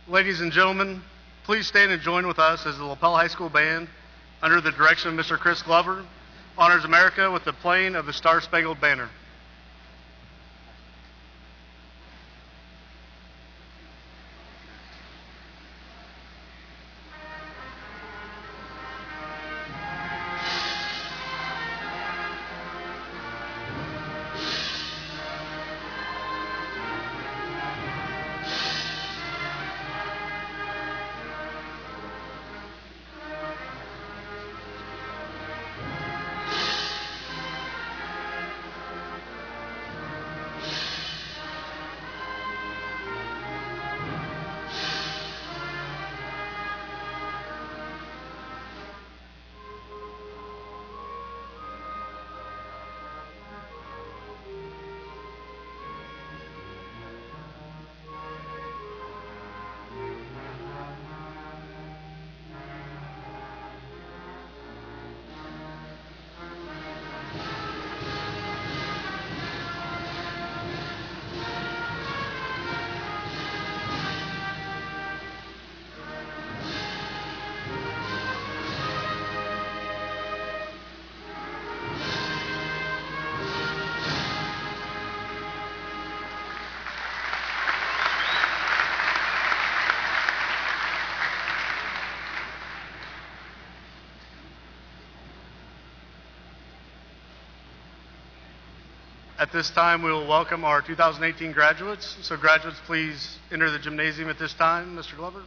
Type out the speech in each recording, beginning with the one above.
Ladies and gentlemen, please stand and join with us as the Lapel High School Band, under the direction of Mr. Chris Glover, honors America with the playing of the Star-Spangled Banner. At this time, we will welcome our 2018 graduates. So graduates, please enter the gymnasium at this time. Mr. Glover.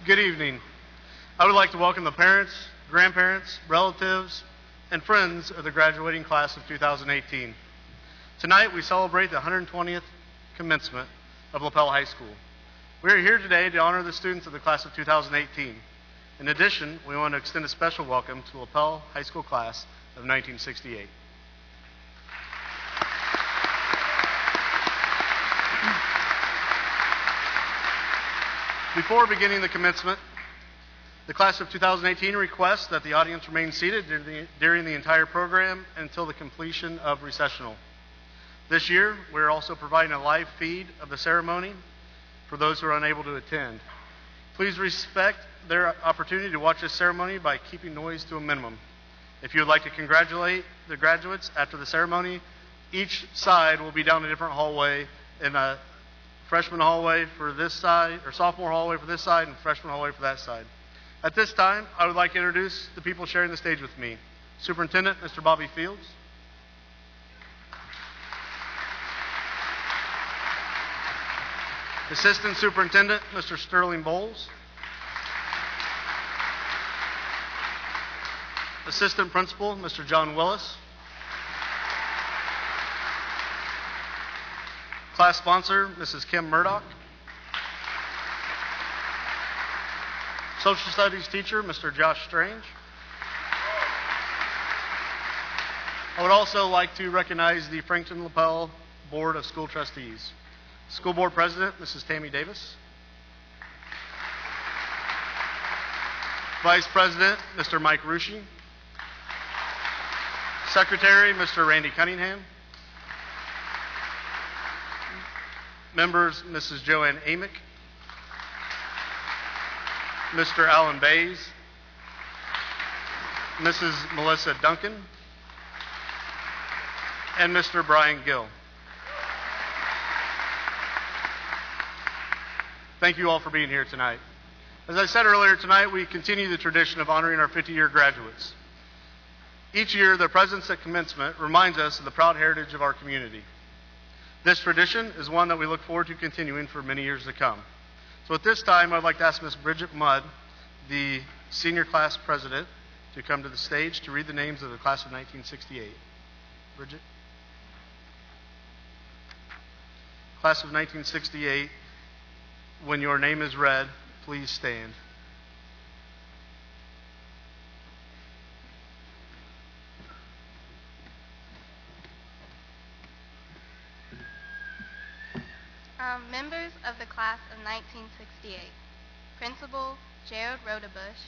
Good evening. I would like to welcome the parents, grandparents, relatives, and friends of the graduating class of 2018. Tonight we celebrate the 120th commencement of Lapel High School. We are here today to honor the students of the class of 2018. In addition, we want to extend a special welcome to the Lapel High School class of 1968. Before beginning the commencement, the class of 2018 requests that the audience remain seated during the entire program until the completion of recessional. This year, we are also providing a live feed of the ceremony for those who are unable to attend. Please respect their opportunity to watch this ceremony by keeping noise to a minimum. If you would like to congratulate the graduates after the ceremony, each side will be down a different hallway in a freshman hallway for this side, or sophomore hallway for this side, and freshman hallway for that side. At this time, I would like to introduce the people sharing the stage with me. Superintendent, Mr. Bobby Fields. Assistant Superintendent, Mr. Sterling Bowles. Assistant Principal, Mr. John Willis. Class sponsor, Mrs. Kim Murdoch. Social Studies teacher, Mr. Josh Strange. I would also like to recognize the Frankton Lapel Board of School Trustees. School Board President, Mrs. Tammy Davis. Vice President, Mr. Mike Rushi. Secretary, Mr. Randy Cunningham. Members, Mrs. Joanne Amick, Mr. Alan Bays, Mrs. Melissa Duncan, and Mr. Brian Gill. Thank you all for being here tonight. As I said earlier, tonight we continue the tradition of honoring our 50-year graduates. Each year, their presence at commencement reminds us of the proud heritage of our community. This tradition is one that we look forward to continuing for many years to come. So at this time, I'd like to ask Ms. Bridget Mudd, the senior class president, to come to the stage to read the names of the class of 1968. Bridget? Class of 1968, when your name is read, please stand. Members of the class of 1968. Principal Gerald Rodebush,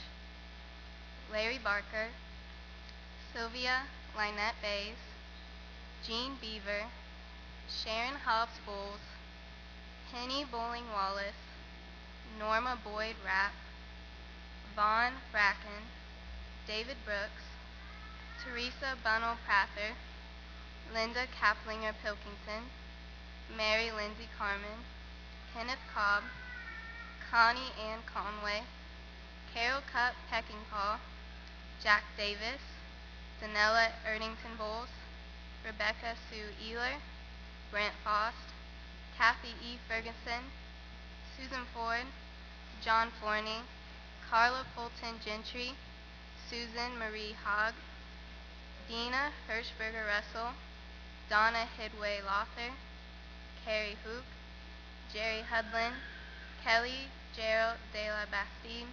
Larry Barker, Sylvia Lynette Bays, Jean Beaver, Sharon Hobbs Bowles, Penny Bowling Wallace, Norma Boyd Rapp, Vaughn Bracken, David Brooks, Teresa Bunnell Prather, Linda Kaplinger Pilkington, Mary Lindsay Carmen, Kenneth Cobb, Connie Ann Conway, Carol Cup Peckinpah, Jack Davis, Danella Erdington Bowles, Rebecca Sue Ealer, Brent Faust, Kathy E. Ferguson, Susan Ford, John Forney, Carla Fulton Gentry, Susan Marie Hogg, Dina Hirschberger Russell, Donna Hidway Lother, Carrie Hook, Jerry Hudlin, Kelly Gerald De La Bastide,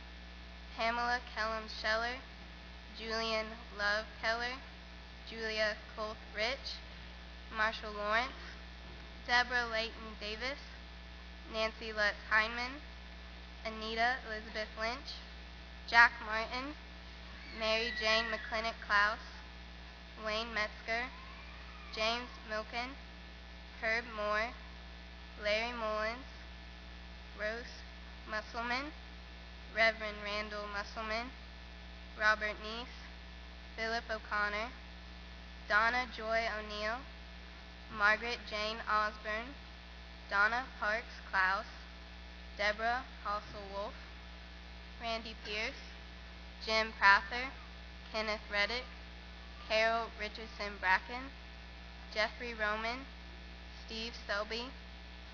Pamela Kellum Scheller, Julian Love Keller, Julia Colt Rich, Marshall Lawrence, Deborah Layton Davis, Nancy Lutz Heineman, Anita Elizabeth Lynch, Jack Martin, Mary Jane McClintock Klaus, Wayne Metzger, James Milken, Herb Moore, Larry Mullins, Rose Musselman, Reverend Randall Musselman, Robert Neese, Philip O'Connor, Donna Joy O'Neill, Margaret Jane Osborne, Donna Parks Klaus, Deborah Hossel-Wolf, Randy Pierce, Jim Prather, Kenneth Reddick, Carol Richardson Bracken, Jeffrey Roman, Steve Selby,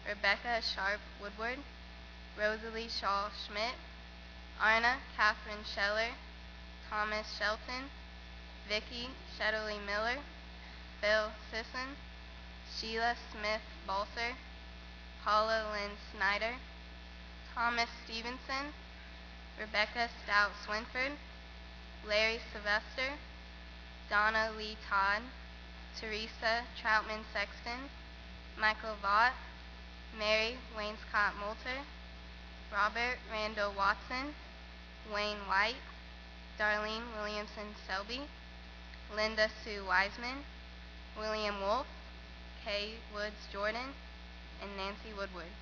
Rebecca Sharp Woodward, Rosalie Shaw Schmidt, Arna Catherine Scheller, Thomas Shelton, Vicky Shetterly Miller, Phil Sisson, Sheila Smith Balser, Paula Lynn Snyder, Thomas Stevenson, Rebecca Stout Swinford, Larry Sylvester, Donna Lee Todd, Teresa Troutman Sexton, Michael Vaught, Mary Wainscott Moulter, Robert Randall Watson, Wayne White, Darlene Williamson Selby, Linda Sue Wiseman, William Wolf, Kay Woods Jordan, and Nancy Woodward.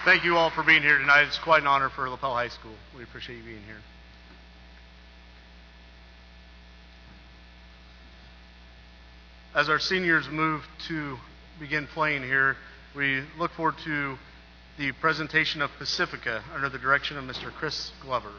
Thank you all for being here tonight. It's quite an honor for Lapel High School. We appreciate you being here. As our seniors move to begin playing here, we look forward to the presentation of Pacifica under the direction of Mr. Chris Glover.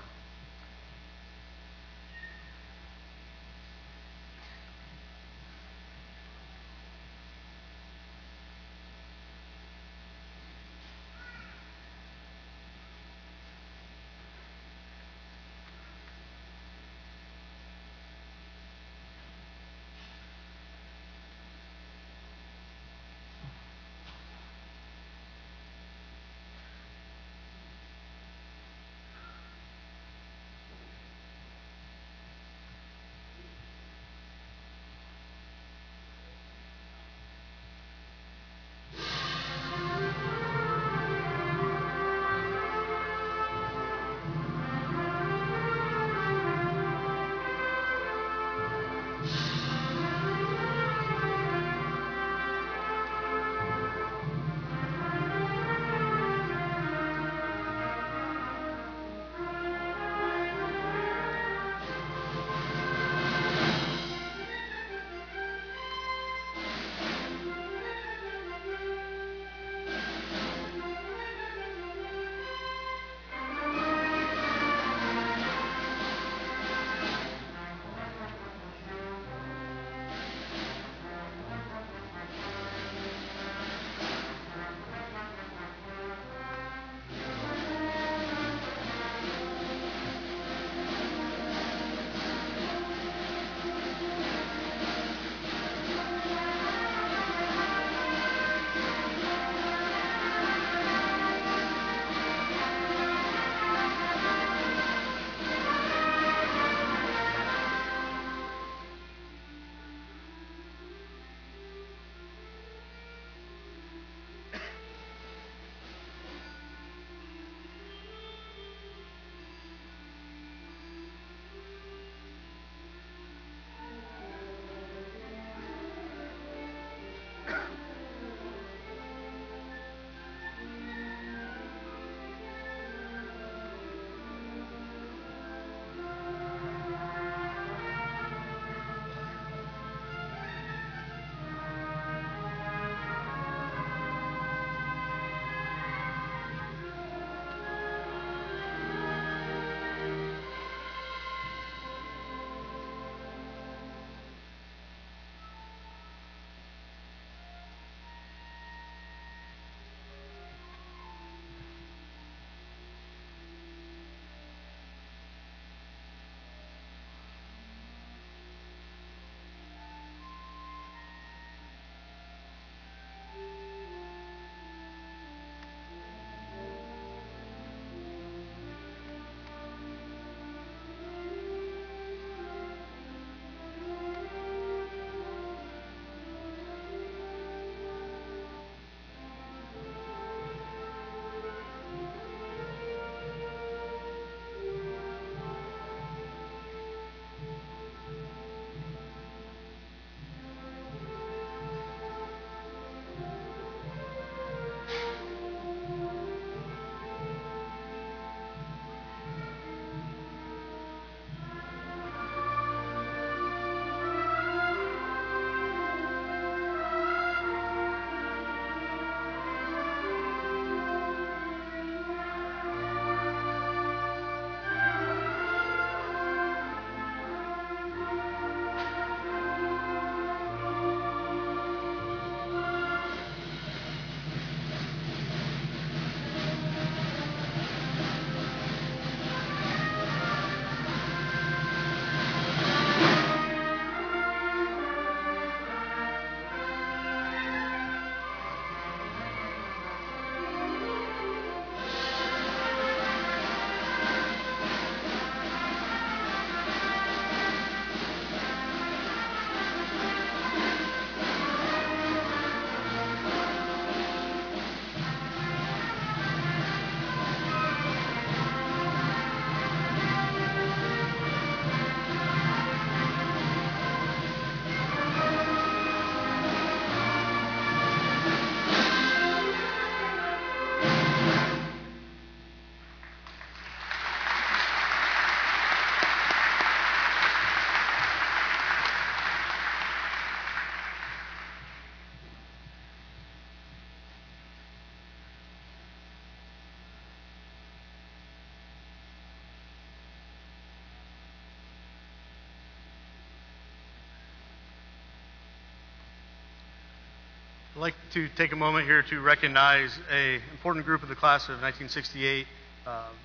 I'd like to take a moment here to recognize an important group of the class of 1968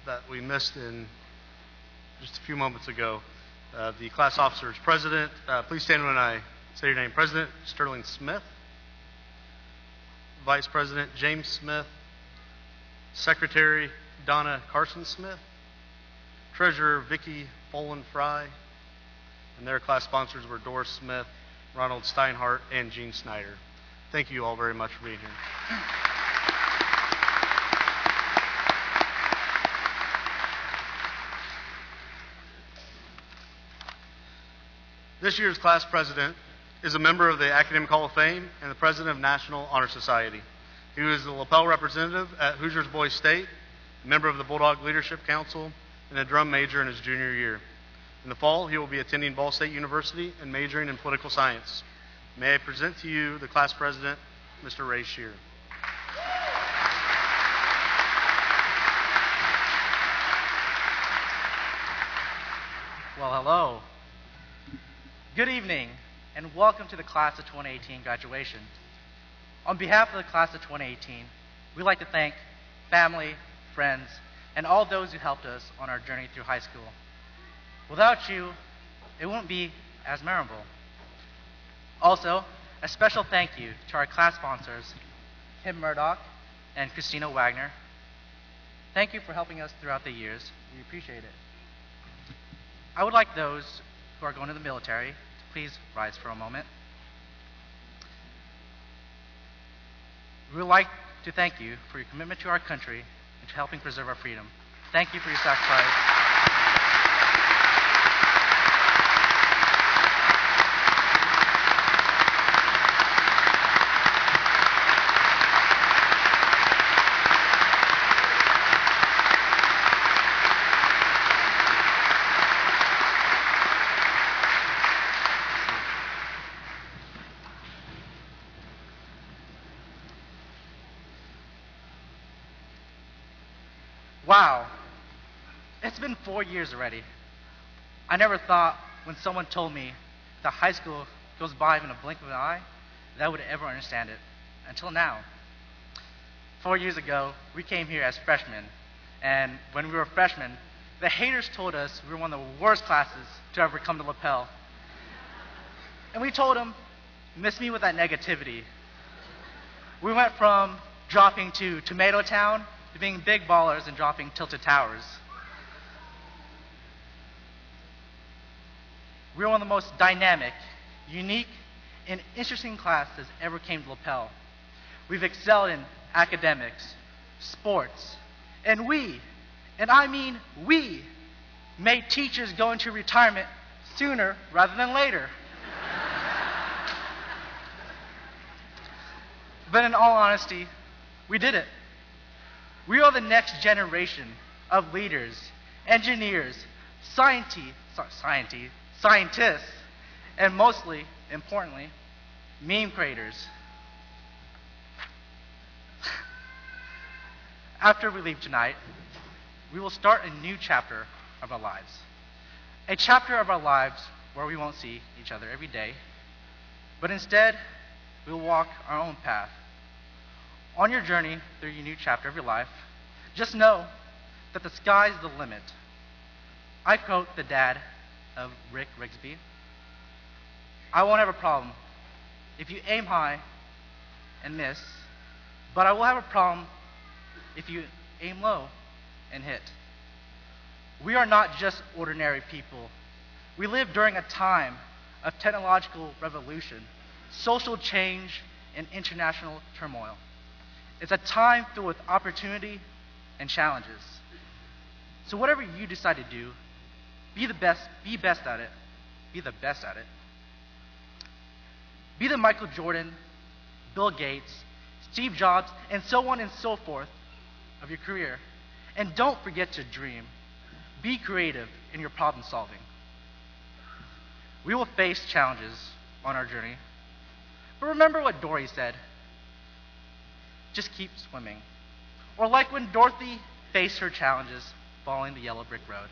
that we missed in just a few moments ago. The class officers president, please stand when I say your name. President Sterling Smith, Vice President James Smith, Secretary Donna Carson Smith, Treasurer Vicki Bolin Fry, and their class sponsors were Doris Smith, Ronald Steinhardt, and Gene Snyder. Thank you all very much for being here. This year's class president is a member of the Academic Hall of Fame and the president of National Honor Society. He was the Lapel representative at Hoosiers Boys State, a member of the Bulldog Leadership Council, and a drum major in his junior year. In the fall, he will be attending Ball State University and majoring in political science. May I present to you the class president, Mr. Ray Shear. Well, hello. Good evening, and welcome to the class of 2018 graduation. On behalf of the class of 2018, we'd like to thank family, friends, and all those who helped us on our journey through high school. Without you, it wouldn't be as memorable. Also, a special thank you to our class sponsors, Kim Murdoch and Christina Wagner. Thank you for helping us throughout the years. We appreciate it. I would like those who are going to the military to please rise for a moment. We would like to thank you for your commitment to our country and to helping preserve our freedom. Thank you for your sacrifice. Wow, it's been 4 years already. I never thought when someone told me that high school goes by in a blink of an eye, that I would ever understand it, until now. 4 years ago, we came here as freshmen, and when we were freshmen, the haters told us we were one of the worst classes to ever come to Lapel. And we told them, miss me with that negativity. We went from dropping to Tomato Town to being big ballers and dropping tilted towers. We were one of the most dynamic, unique, and interesting classes ever came to Lapel. We've excelled in academics, sports, and we, and I mean we, made teachers go into retirement sooner rather than later. But in all honesty, we did it. We are the next generation of leaders, engineers, scientists, and mostly, importantly, meme creators. After we leave tonight, we will start a new chapter of our lives. A chapter of our lives where we won't see each other every day, but instead, we will walk our own path. On your journey through your new chapter of your life, just know that the sky's the limit. I quote the dad of Rick Rigsby, I won't have a problem if you aim high and miss, but I will have a problem if you aim low and hit. We are not just ordinary people. We live during a time of technological revolution, social change, and international turmoil. It's a time filled with opportunity and challenges. So whatever you decide to do, be best at it. Be the best at it. Be the Michael Jordan, Bill Gates, Steve Jobs, and so on and so forth of your career. And don't forget to dream. Be creative in your problem solving. We will face challenges on our journey. But remember what Dory said. Just keep swimming. Or like when Dorothy faced her challenges following the yellow brick road.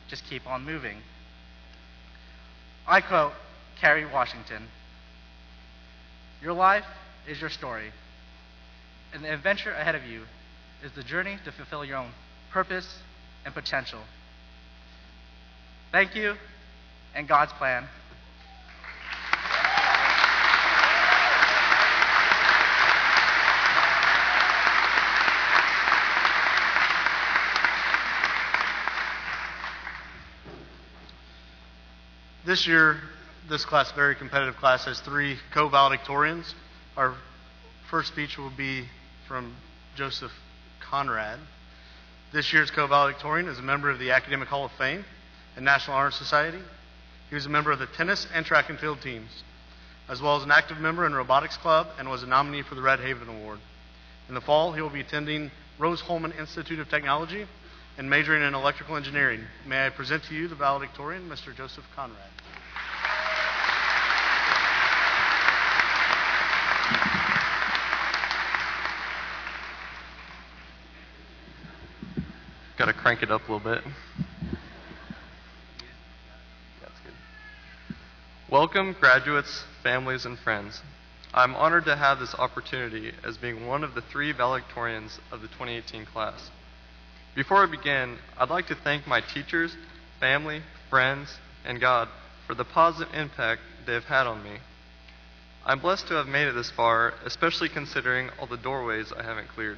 Just keep on moving. I quote Kerry Washington, your life is your story, and the adventure ahead of you is the journey to fulfill your own purpose and potential. Thank you, and God's plan. This year, this class, very competitive class, has 3 co-valedictorians. Our first speech will be from Joseph Conrad. This year's co-valedictorian is a member of the Academic Hall of Fame and National Honor Society. He was a member of the tennis and track and field teams, as well as an active member in Robotics Club and was a nominee for the Red Haven Award. In the fall, he will be attending Rose-Hulman Institute of Technology and majoring in electrical engineering. May I present to you the valedictorian, Mr. Joseph Conrad. Got to crank it up a little bit. That's good. Welcome, graduates, families, and friends. I'm honored to have this opportunity as being one of the 3 valedictorians of the 2018 class. Before I begin, I'd like to thank my teachers, family, friends, and God for the positive impact they have had on me. I'm blessed to have made it this far, especially considering all the doorways I haven't cleared.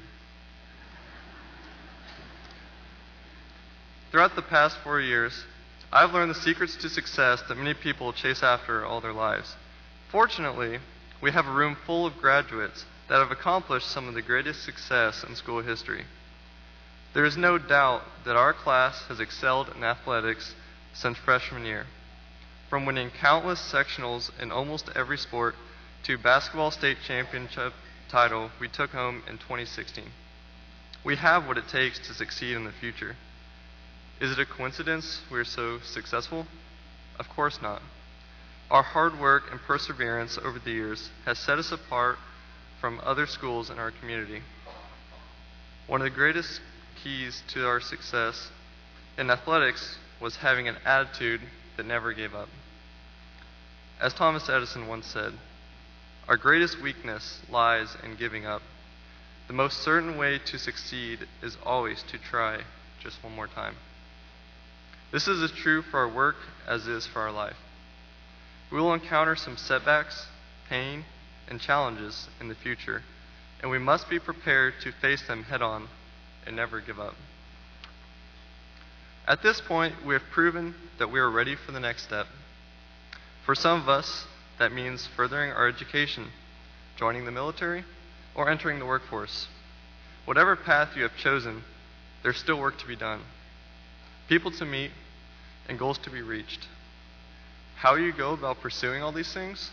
Throughout the past 4 years, I've learned the secrets to success that many people chase after all their lives. Fortunately, we have a room full of graduates that have accomplished some of the greatest success in school history. There is no doubt that our class has excelled in athletics since freshman year, from winning countless sectionals in almost every sport to basketball state championship title we took home in 2016. We have what it takes to succeed in the future. Is it a coincidence we are so successful? Of course not. Our hard work and perseverance over the years has set us apart from other schools in our community. One of the greatest keys to our success in athletics was having an attitude that never gave up. As Thomas Edison once said, our greatest weakness lies in giving up. The most certain way to succeed is always to try just one more time. This is as true for our work as it is for our life. We will encounter some setbacks, pain, and challenges in the future, and we must be prepared to face them head on and never give up. At this point, we have proven that we are ready for the next step. For some of us, that means furthering our education, joining the military, or entering the workforce. Whatever path you have chosen, there's still work to be done, people to meet, and goals to be reached. How you go about pursuing all these things?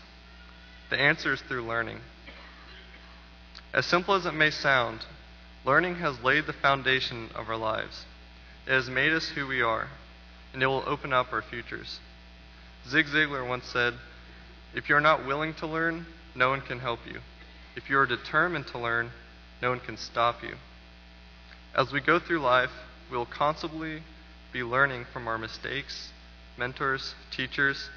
The answer is through learning. As simple as it may sound, learning has laid the foundation of our lives. It has made us who we are, and it will open up our futures. Zig Ziglar once said, "If you are not willing to learn, no one can help you. If you are determined to learn, no one can stop you." As we go through life, we will constantly be learning from our mistakes, mentors, teachers,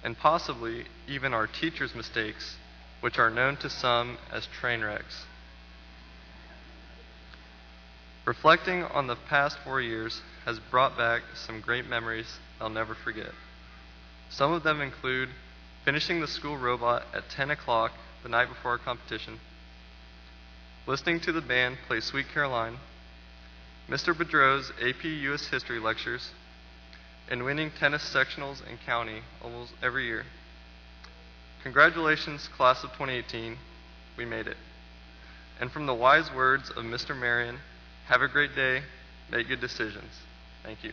and possibly even our teachers' mistakes, which are known to some as train wrecks. Reflecting on the past 4 years has brought back some great memories I'll never forget. Some of them include finishing the school robot at 10 o'clock the night before our competition, listening to the band play Sweet Caroline, Mr. Bedreau's AP U.S. History lectures, and winning tennis sectionals in county almost every year. Congratulations, class of 2018, we made it. And from the wise words of Mr. Marion, have a great day, make good decisions. Thank you.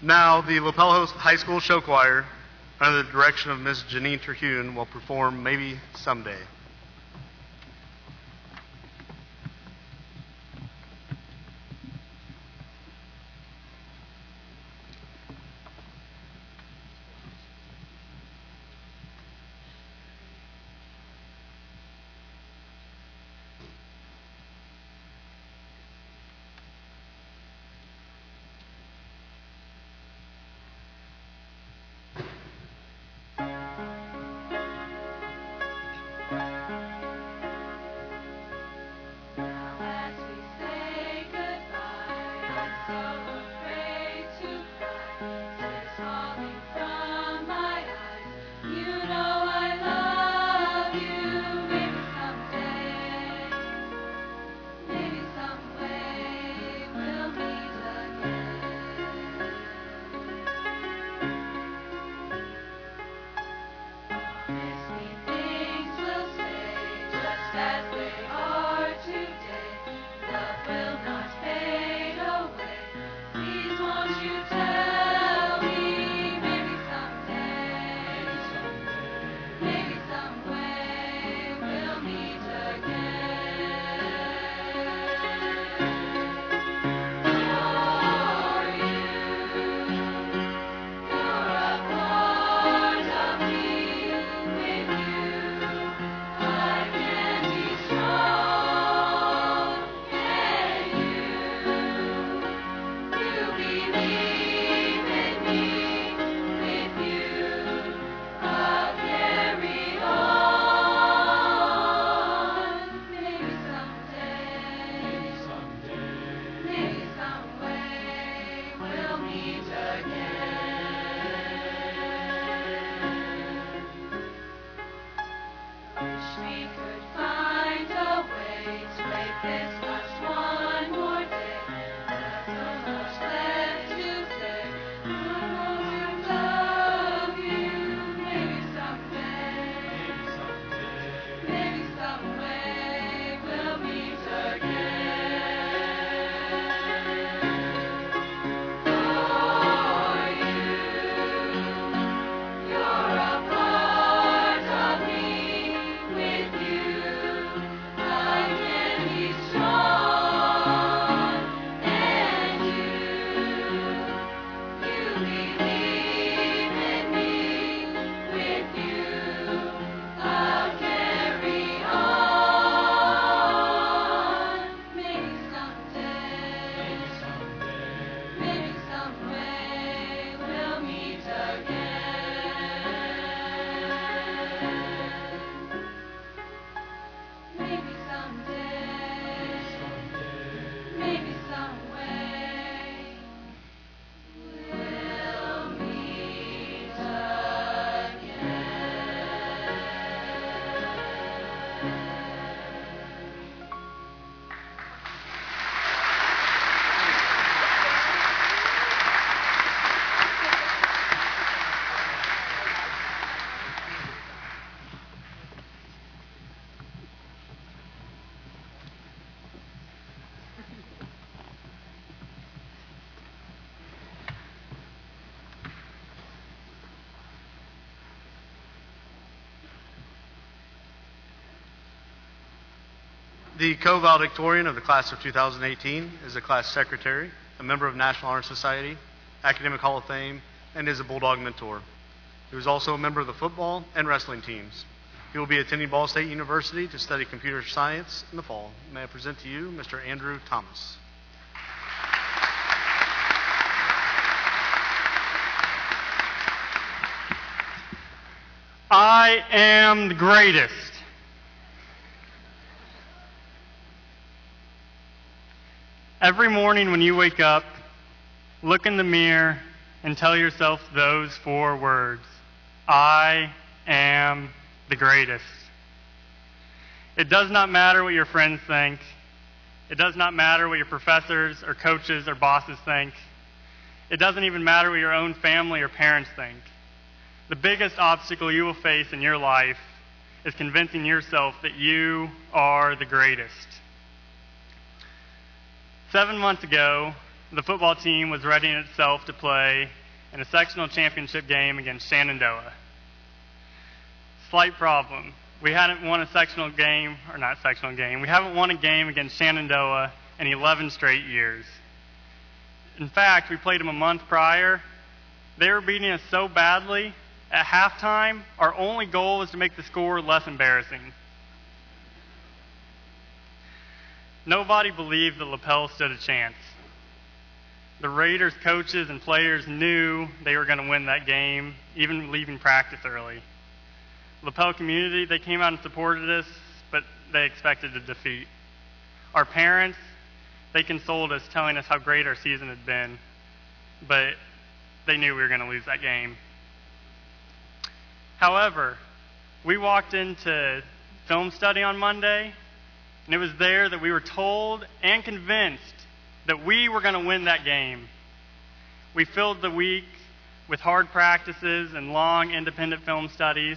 Now, the Lapel High School Show Choir, under the direction of Ms. Janine Terhune, will perform Maybe Someday. The co-valedictorian of the class of 2018 is a class secretary, a member of National Honor Society, Academic Hall of Fame, and is a Bulldog mentor. He was also a member of the football and wrestling teams. He will be attending Ball State University to study computer science in the fall. May I present to you Mr. Andrew Thomas. I am the greatest. Every morning when you wake up, look in the mirror and tell yourself those 4 words. I am the greatest. It does not matter what your friends think. It does not matter what your professors or coaches or bosses think. It doesn't even matter what your own family or parents think. The biggest obstacle you will face in your life is convincing yourself that you are the greatest. 7 months ago, the football team was readying itself to play in a sectional championship game against Shenandoah. Slight problem. We hadn't won a sectional game, or not sectional game, we haven't won a game against Shenandoah in 11 straight years. In fact, we played them a month prior. They were beating us so badly, at halftime, our only goal was to make the score less embarrassing. Nobody believed that Lapel stood a chance. The Raiders coaches and players knew they were going to win that game, even leaving practice early. Lapel community, they came out and supported us, but they expected a defeat. Our parents, they consoled us, telling us how great our season had been, but they knew we were going to lose that game. However, we walked into film study on Monday, and it was there that we were told and convinced that we were going to win that game. We filled the week with hard practices and long independent film studies,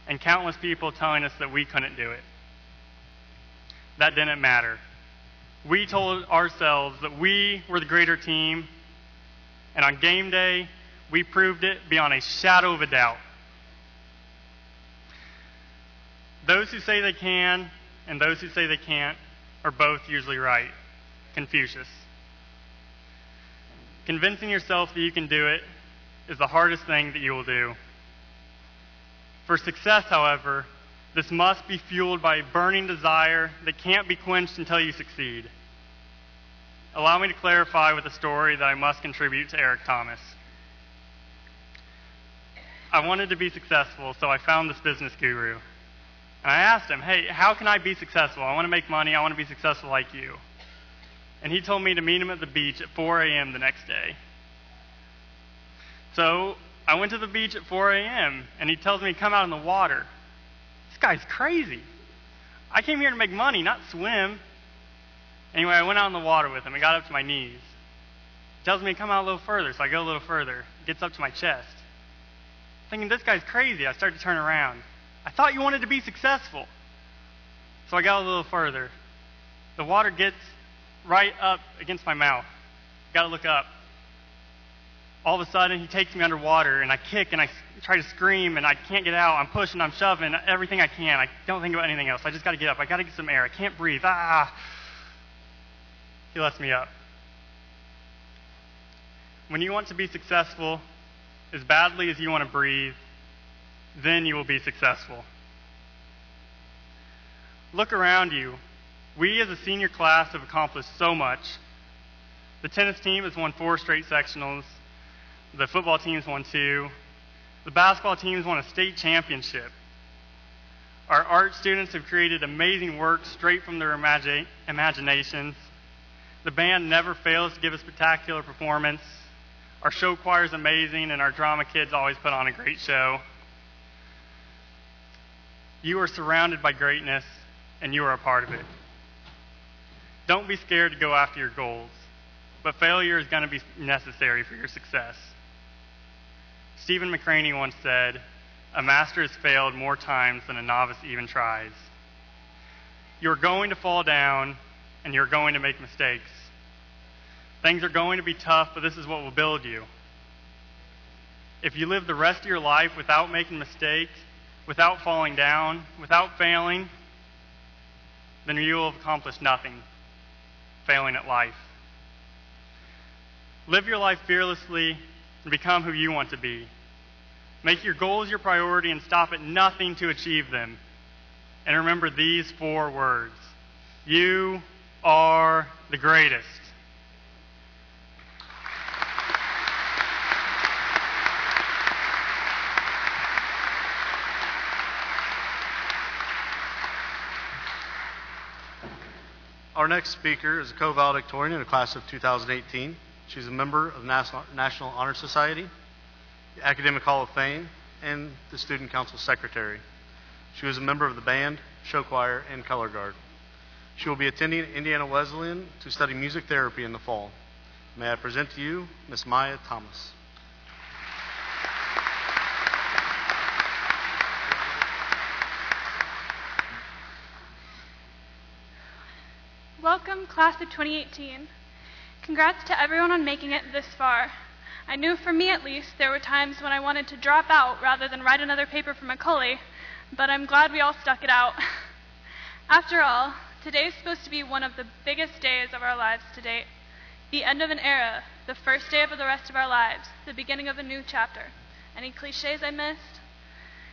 and countless people telling us that we couldn't do it. That didn't matter. We told ourselves that we were the greater team, and on game day, we proved it beyond a shadow of a doubt. Those who say they can and those who say they can't are both usually right. Confucius. Convincing yourself that you can do it is the hardest thing that you will do. For success, however, this must be fueled by a burning desire that can't be quenched until you succeed. Allow me to clarify with a story that I must contribute to Eric Thomas. I wanted to be successful, so I found this business guru. And I asked him, hey, how can I be successful? I want to make money. I want to be successful like you. And he told me to meet him at the beach at 4 a.m. the next day. So I went to the beach at 4 a.m., and he tells me to come out in the water. This guy's crazy. I came here to make money, not swim. Anyway, I went out in the water with him. I got up to my knees. He tells me to come out a little further, so I go a little further. It gets up to my chest. Thinking, this guy's crazy, I start to turn around. I thought you wanted to be successful. So I got a little further. The water gets right up against my mouth. Got to look up. All of a sudden, he takes me underwater, and I kick, and I try to scream, and I can't get out. I'm pushing, I'm shoving, everything I can. I don't think about anything else. I just got to get up. I got to get some air. I can't breathe. He lets me up. When you want to be successful as badly as you want to breathe, then you will be successful. Look around you. We as a senior class have accomplished so much. The tennis team has won 4 straight sectionals. The football team's won 2. The basketball team's won a state championship. Our art students have created amazing work straight from their imaginations. The band never fails to give a spectacular performance. Our show choir is amazing, and our drama kids always put on a great show. You are surrounded by greatness, and you are a part of it. Don't be scared to go after your goals, but failure is going to be necessary for your success. Stephen McCraney once said, "A master has failed more times than a novice even tries." You're going to fall down, and you're going to make mistakes. Things are going to be tough, but this is what will build you. If you live the rest of your life without making mistakes, without falling down, without failing, then you will have accomplished nothing, failing at life. Live your life fearlessly and become who you want to be. Make your goals your priority and stop at nothing to achieve them. And remember these 4 words: you are the greatest. Our next speaker is a co-valedictorian in the class of 2018. She's a member of the National Honor Society, the Academic Hall of Fame, and the Student Council Secretary. She was a member of the band, show choir, and color guard. She will be attending Indiana Wesleyan to study music therapy in the fall. May I present to you Miss Maya Thomas. Welcome, class of 2018. Congrats to everyone on making it this far. I knew for me at least there were times when I wanted to drop out rather than write another paper for Macaulay, but I'm glad we all stuck it out. After all, today is supposed to be one of the biggest days of our lives to date. The end of an era, the first day of the rest of our lives, the beginning of a new chapter. Any cliches I missed?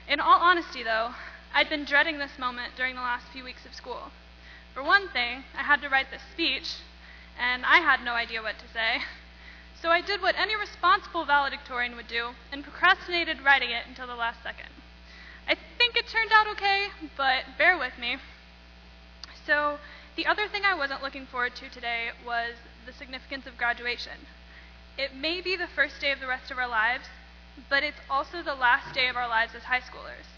In all honesty, though, I'd been dreading this moment during the last few weeks of school. For one thing, I had to write this speech, and I had no idea what to say. So I did what any responsible valedictorian would do and procrastinated writing it until the last second. I think it turned out okay, but bear with me. So the other thing I wasn't looking forward to today was the significance of graduation. It may be the first day of the rest of our lives, but it's also the last day of our lives as high schoolers.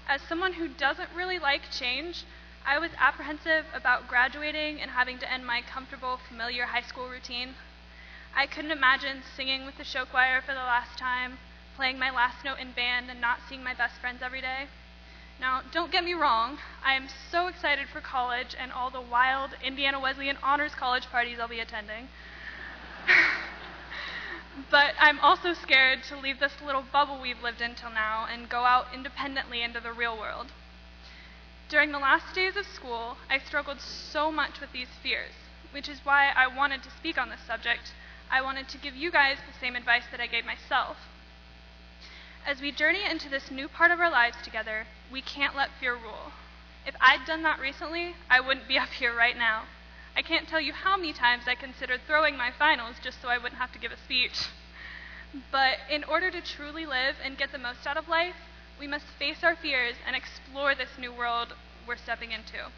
As someone who doesn't really like change, I was apprehensive about graduating and having to end my comfortable, familiar high school routine. I couldn't imagine singing with the show choir for the last time, playing my last note in band, and not seeing my best friends every day. Now, don't get me wrong, I am so excited for college and all the wild Indiana Wesleyan Honors College parties I'll be attending. But I'm also scared to leave this little bubble we've lived in till now and go out independently into the real world. During the last days of school, I struggled so much with these fears, which is why I wanted to speak on this subject. I wanted to give you guys the same advice that I gave myself. As we journey into this new part of our lives together, we can't let fear rule. If I'd done that recently, I wouldn't be up here right now. I can't tell you how many times I considered throwing my finals just so I wouldn't have to give a speech. But in order to truly live and get the most out of life, we must face our fears and explore this new world we're stepping into.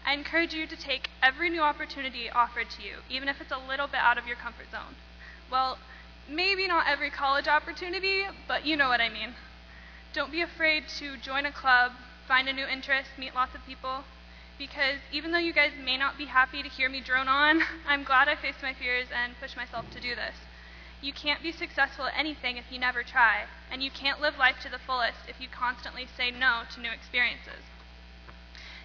I encourage you to take every new opportunity offered to you, even if it's a little bit out of your comfort zone. Well, maybe not every college opportunity, but you know what I mean. Don't be afraid to join a club, find a new interest, meet lots of people, because even though you guys may not be happy to hear me drone on, I'm glad I faced my fears and pushed myself to do this. You can't be successful at anything if you never try, and you can't live life to the fullest if you constantly say no to new experiences.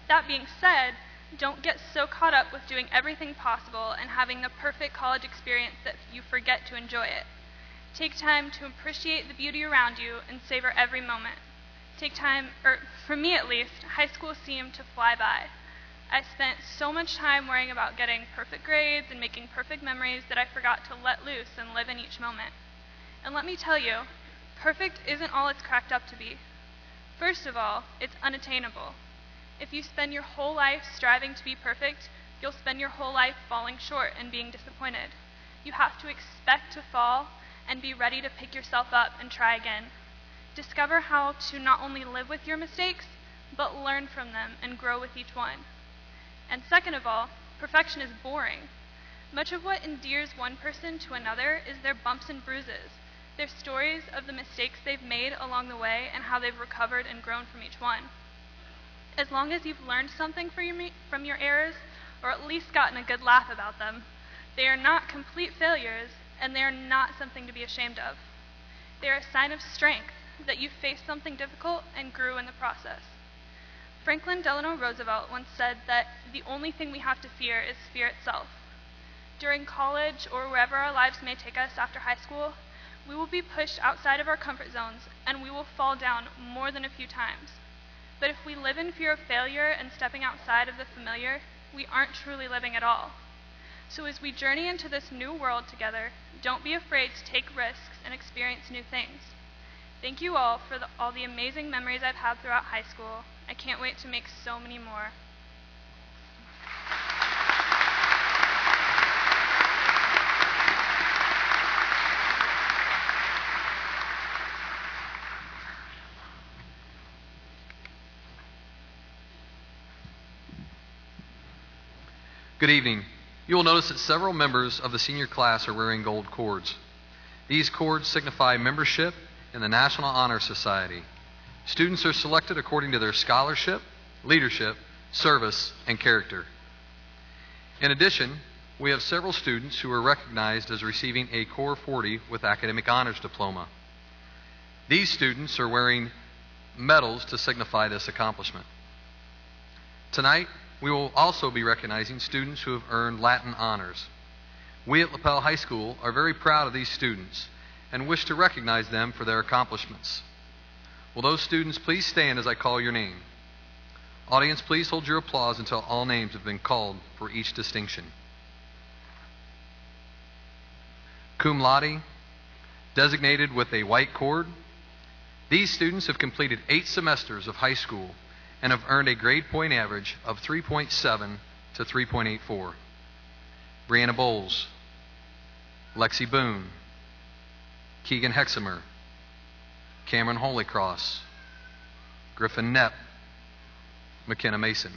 That being said, don't get so caught up with doing everything possible and having the perfect college experience that you forget to enjoy it. Take time to appreciate the beauty around you and savor every moment. Take time, or for me at least, high school seemed to fly by. I spent so much time worrying about getting perfect grades and making perfect memories that I forgot to let loose and live in each moment. And let me tell you, perfect isn't all it's cracked up to be. First of all, it's unattainable. If you spend your whole life striving to be perfect, you'll spend your whole life falling short and being disappointed. You have to expect to fall and be ready to pick yourself up and try again. Discover how to not only live with your mistakes, but learn from them and grow with each one. And second of all, perfection is boring. Much of what endears one person to another is their bumps and bruises, their stories of the mistakes they've made along the way and how they've recovered and grown from each one. As long as you've learned something from your errors, or at least gotten a good laugh about them, they are not complete failures, and they are not something to be ashamed of. They are a sign of strength, that you faced something difficult and grew in the process. Franklin Delano Roosevelt once said that the only thing we have to fear is fear itself. During college or wherever our lives may take us after high school, we will be pushed outside of our comfort zones and we will fall down more than a few times. But if we live in fear of failure and stepping outside of the familiar, we aren't truly living at all. So as we journey into this new world together, don't be afraid to take risks and experience new things. Thank you all for all the amazing memories I've had throughout high school. I can't wait to make so many more. Good evening. You will notice that several members of the senior class are wearing gold cords. These cords signify membership in the National Honor Society. Students are selected according to their scholarship, leadership, service, and character. In addition, we have several students who are recognized as receiving a Core 40 with Academic Honors Diploma. These students are wearing medals to signify this accomplishment. Tonight, we will also be recognizing students who have earned Latin honors. We at Lapel High School are very proud of these students and wish to recognize them for their accomplishments. Will those students please stand as I call your name? Audience, please hold your applause until all names have been called for each distinction. Cum laude, designated with a white cord. These students have completed 8 semesters of high school and have earned a grade point average of 3.7 to 3.84. Brianna Bowles, Lexi Boone, Keegan Hexamer, Cameron Holycross, Griffin Knepp, McKenna Mason.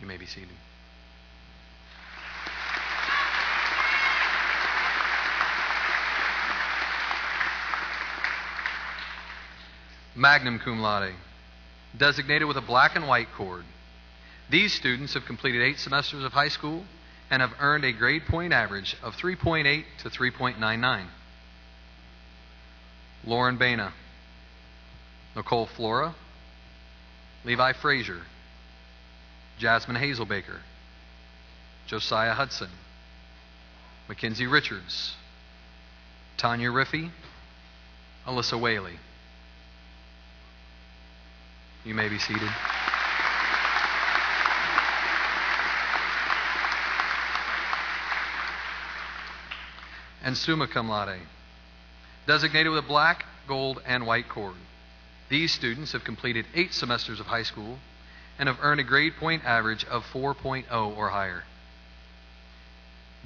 You may be seated. Magna cum laude, designated with a black and white cord. These students have completed 8 semesters of high school and have earned a grade point average of 3.8 to 3.99. Lauren Baina, Nicole Flora, Levi Frazier, Jasmine Hazelbaker, Josiah Hudson, Mackenzie Richards, Tanya Riffey, Alyssa Whaley. You may be seated. And summa cum laude, designated with a black, gold, and white cord. These students have completed 8 semesters of high school and have earned a grade point average of 4.0 or higher.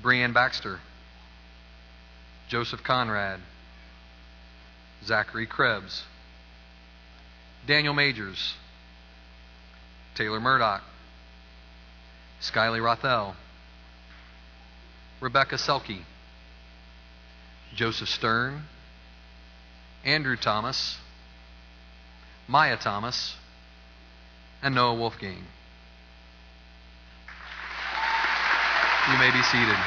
Brianne Baxter, Joseph Conrad, Zachary Krebs, Daniel Majors, Taylor Murdoch, Skylie Rothell, Rebecca Selke, Joseph Stern, Andrew Thomas, Maya Thomas, and Noah Wolfgang. You may be seated.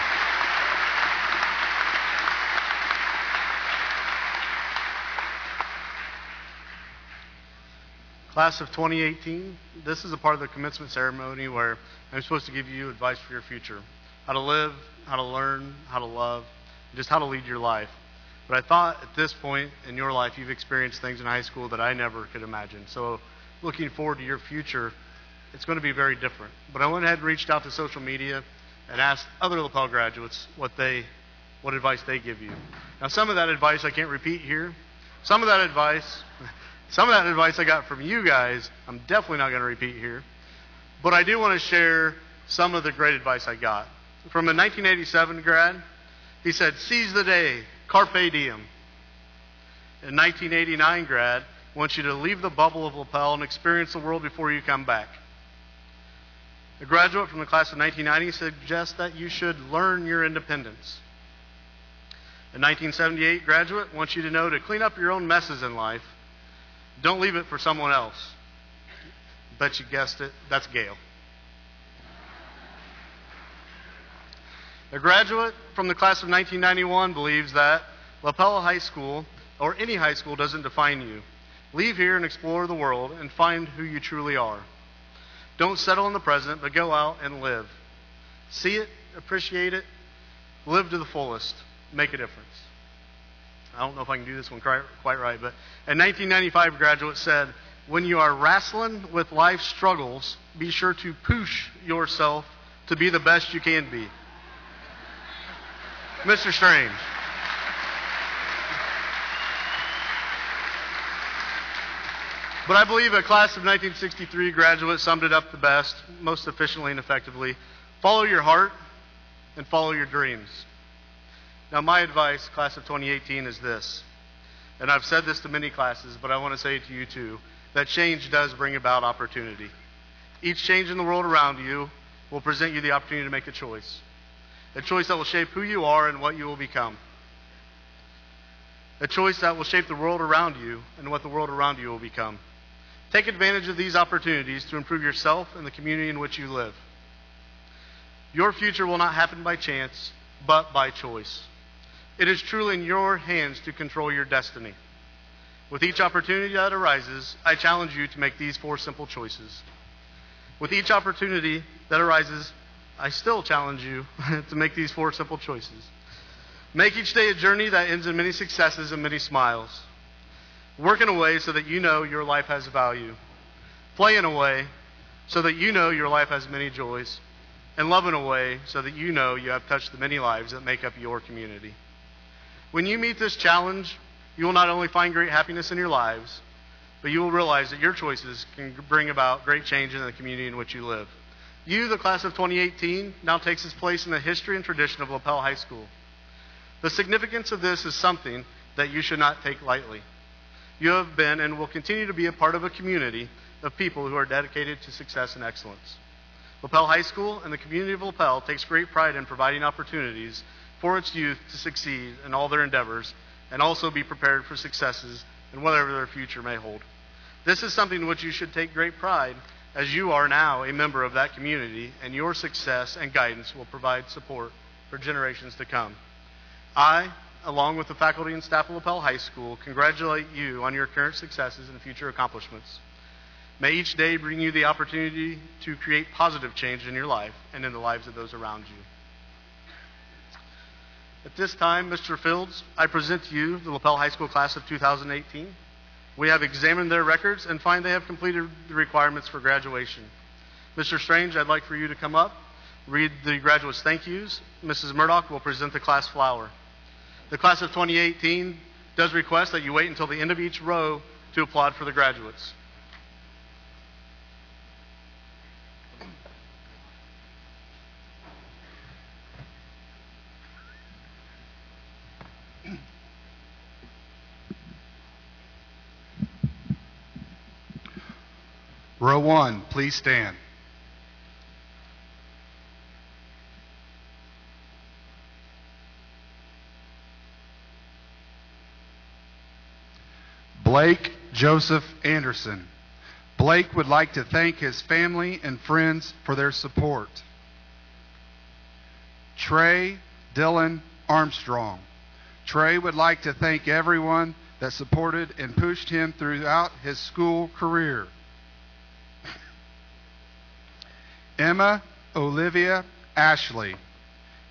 Class of 2018, this is a part of the commencement ceremony where I'm supposed to give you advice for your future. How to live, how to learn, how to love, and just how to lead your life. But I thought at this point in your life, you've experienced things in high school that I never could imagine. So looking forward to your future, it's going to be very different. But I went ahead and reached out to social media and asked other Lapel graduates what advice they give you. Now, some of that advice I can't repeat here. Some of that advice I got from you guys, I'm definitely not going to repeat here. But I do want to share some of the great advice I got. From a 1987 grad, he said, "Seize the day, carpe diem." A 1989 grad wants you to leave the bubble of Lapel and experience the world before you come back. A graduate from the class of 1990 suggests that you should learn your independence. A 1978 graduate wants you to know to clean up your own messes in life. Don't leave it for someone else. Bet you guessed it, that's Gail. A graduate from the class of 1991 believes that Lapel High School, or any high school, doesn't define you. Leave here and explore the world and find who you truly are. Don't settle in the present, but go out and live. See it, appreciate it, live to the fullest, make a difference. I don't know if I can do this one quite right, but a 1995 graduate said, when you are wrestling with life's struggles, be sure to push yourself to be the best you can be. Mr. Strange. But I believe a class of 1963 graduate summed it up the best, most efficiently and effectively. Follow your heart and follow your dreams. Now, my advice, class of 2018, is this. And I've said this to many classes, but I want to say it to you too, that change does bring about opportunity. Each change in the world around you will present you the opportunity to make a choice that will shape who you are and what you will become. A choice that will shape the world around you and what the world around you will become. Take advantage of these opportunities to improve yourself and the community in which you live. Your future will not happen by chance, but by choice. It is truly in your hands to control your destiny. With each opportunity that arises, I challenge you to make these 4 simple choices. With each opportunity that arises, I still challenge you to make these 4 simple choices. Make each day a journey that ends in many successes and many smiles. Work in a way so that you know your life has value. Play in a way so that you know your life has many joys. And love in a way so that you know you have touched the many lives that make up your community. When you meet this challenge, you will not only find great happiness in your lives, but you will realize that your choices can bring about great change in the community in which you live. You, the class of 2018, now takes its place in the history and tradition of Lapel High School. The significance of this is something that you should not take lightly. You have been and will continue to be a part of a community of people who are dedicated to success and excellence. Lapel High School and the community of Lapel takes great pride in providing opportunities for its youth to succeed in all their endeavors and also be prepared for successes in whatever their future may hold. This is something in which you should take great pride, as you are now a member of that community, and your success and guidance will provide support for generations to come. I, along with the faculty and staff of Lapel High School, congratulate you on your current successes and future accomplishments. May each day bring you the opportunity to create positive change in your life and in the lives of those around you. At this time, Mr. Fields, I present to you the Lapel High School class of 2018. We have examined their records and find they have completed the requirements for graduation. Mr. Strange, I'd like for you to come up, read the graduates' thank yous. Mrs. Murdoch will present the class flower. The class of 2018 does request that you wait until the end of each row to applaud for the graduates. Row 1, please stand. Blake Joseph Anderson. Blake would like to thank his family and friends for their support. Trey Dylan Armstrong. Trey would like to thank everyone that supported and pushed him throughout his school career. Emma Olivia Ashley.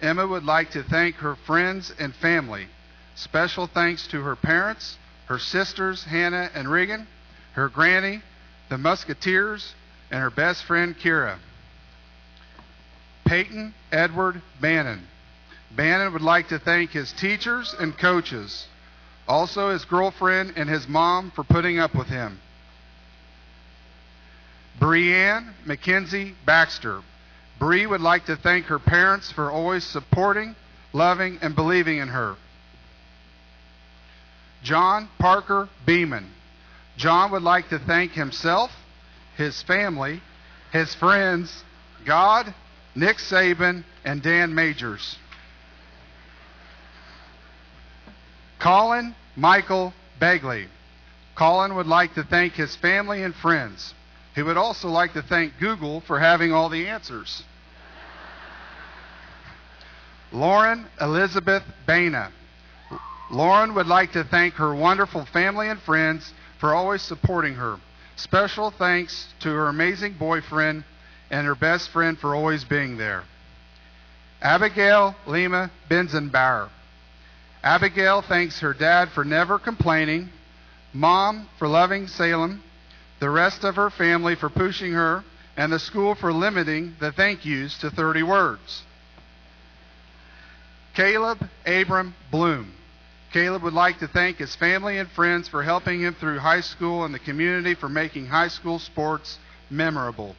Emma would like to thank her friends and family. Special thanks to her parents, her sisters Hannah and Regan, her granny, the Musketeers, and her best friend Kira. Peyton Edward Bannon. Bannon would like to thank his teachers and coaches, also his girlfriend and his mom for putting up with him. Breanne Mackenzie Baxter. Bree would like to thank her parents for always supporting, loving, and believing in her. John Parker Beeman. John would like to thank himself, his family, his friends, God, Nick Saban, and Dan Majors. Colin Michael Begley. Colin would like to thank his family and friends. He would also like to thank Google for having all the answers. Lauren Elizabeth Baina. Lauren would like to thank her wonderful family and friends for always supporting her. Special thanks to her amazing boyfriend and her best friend for always being there. Abigail Lima Benzenbauer. Abigail thanks her dad for never complaining, Mom for loving Salem, the rest of her family for pushing her, and the school for limiting the thank yous to 30 words. Caleb Abram Bloom. Caleb would like to thank his family and friends for helping him through high school and the community for making high school sports memorable.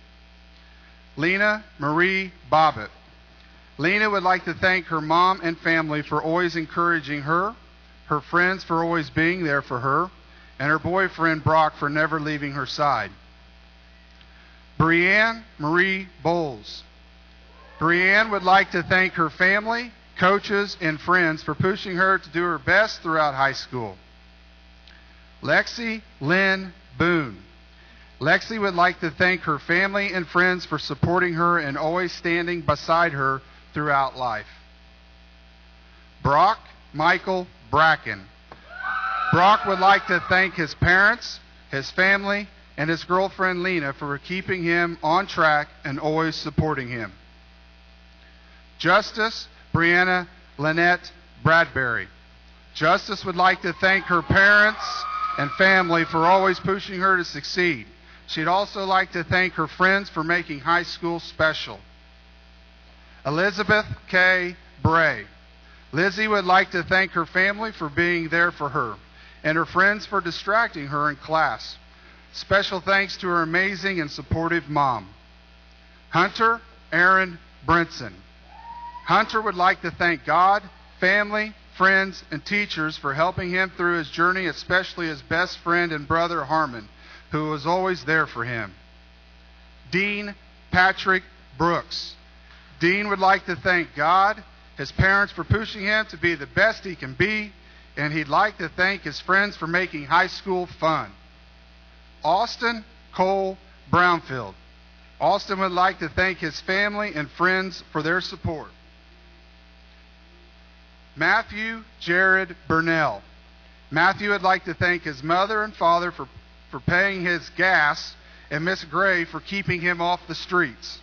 Lena Marie Bobbitt. Lena would like to thank her mom and family for always encouraging her, her friends for always being there for her, and her boyfriend Brock for never leaving her side. Brianne Marie Bowles. Brianne would like to thank her family, coaches, and friends for pushing her to do her best throughout high school. Lexi Lynn Boone. Lexi would like to thank her family and friends for supporting her and always standing beside her throughout life. Brock Michael Bracken. Brock would like to thank his parents, his family, and his girlfriend Lena for keeping him on track and always supporting him. Justice Brianna Lynette Bradbury. Justice would like to thank her parents and family for always pushing her to succeed. She'd also like to thank her friends for making high school special. Elizabeth K. Bray. Lizzie would like to thank her family for being there for her and her friends for distracting her in class. Special thanks to her amazing and supportive mom. Hunter Aaron Brinson. Hunter would like to thank God, family, friends, and teachers for helping him through his journey, especially his best friend and brother Harmon, who was always there for him. Dean Patrick Brooks. Dean would like to thank God, his parents for pushing him to be the best he can be, and he'd like to thank his friends for making high school fun. Austin Cole Brownfield. Austin would like to thank his family and friends for their support. Matthew Jared Burnell. Matthew would like to thank his mother and father for paying his gas and Miss Gray for keeping him off the streets.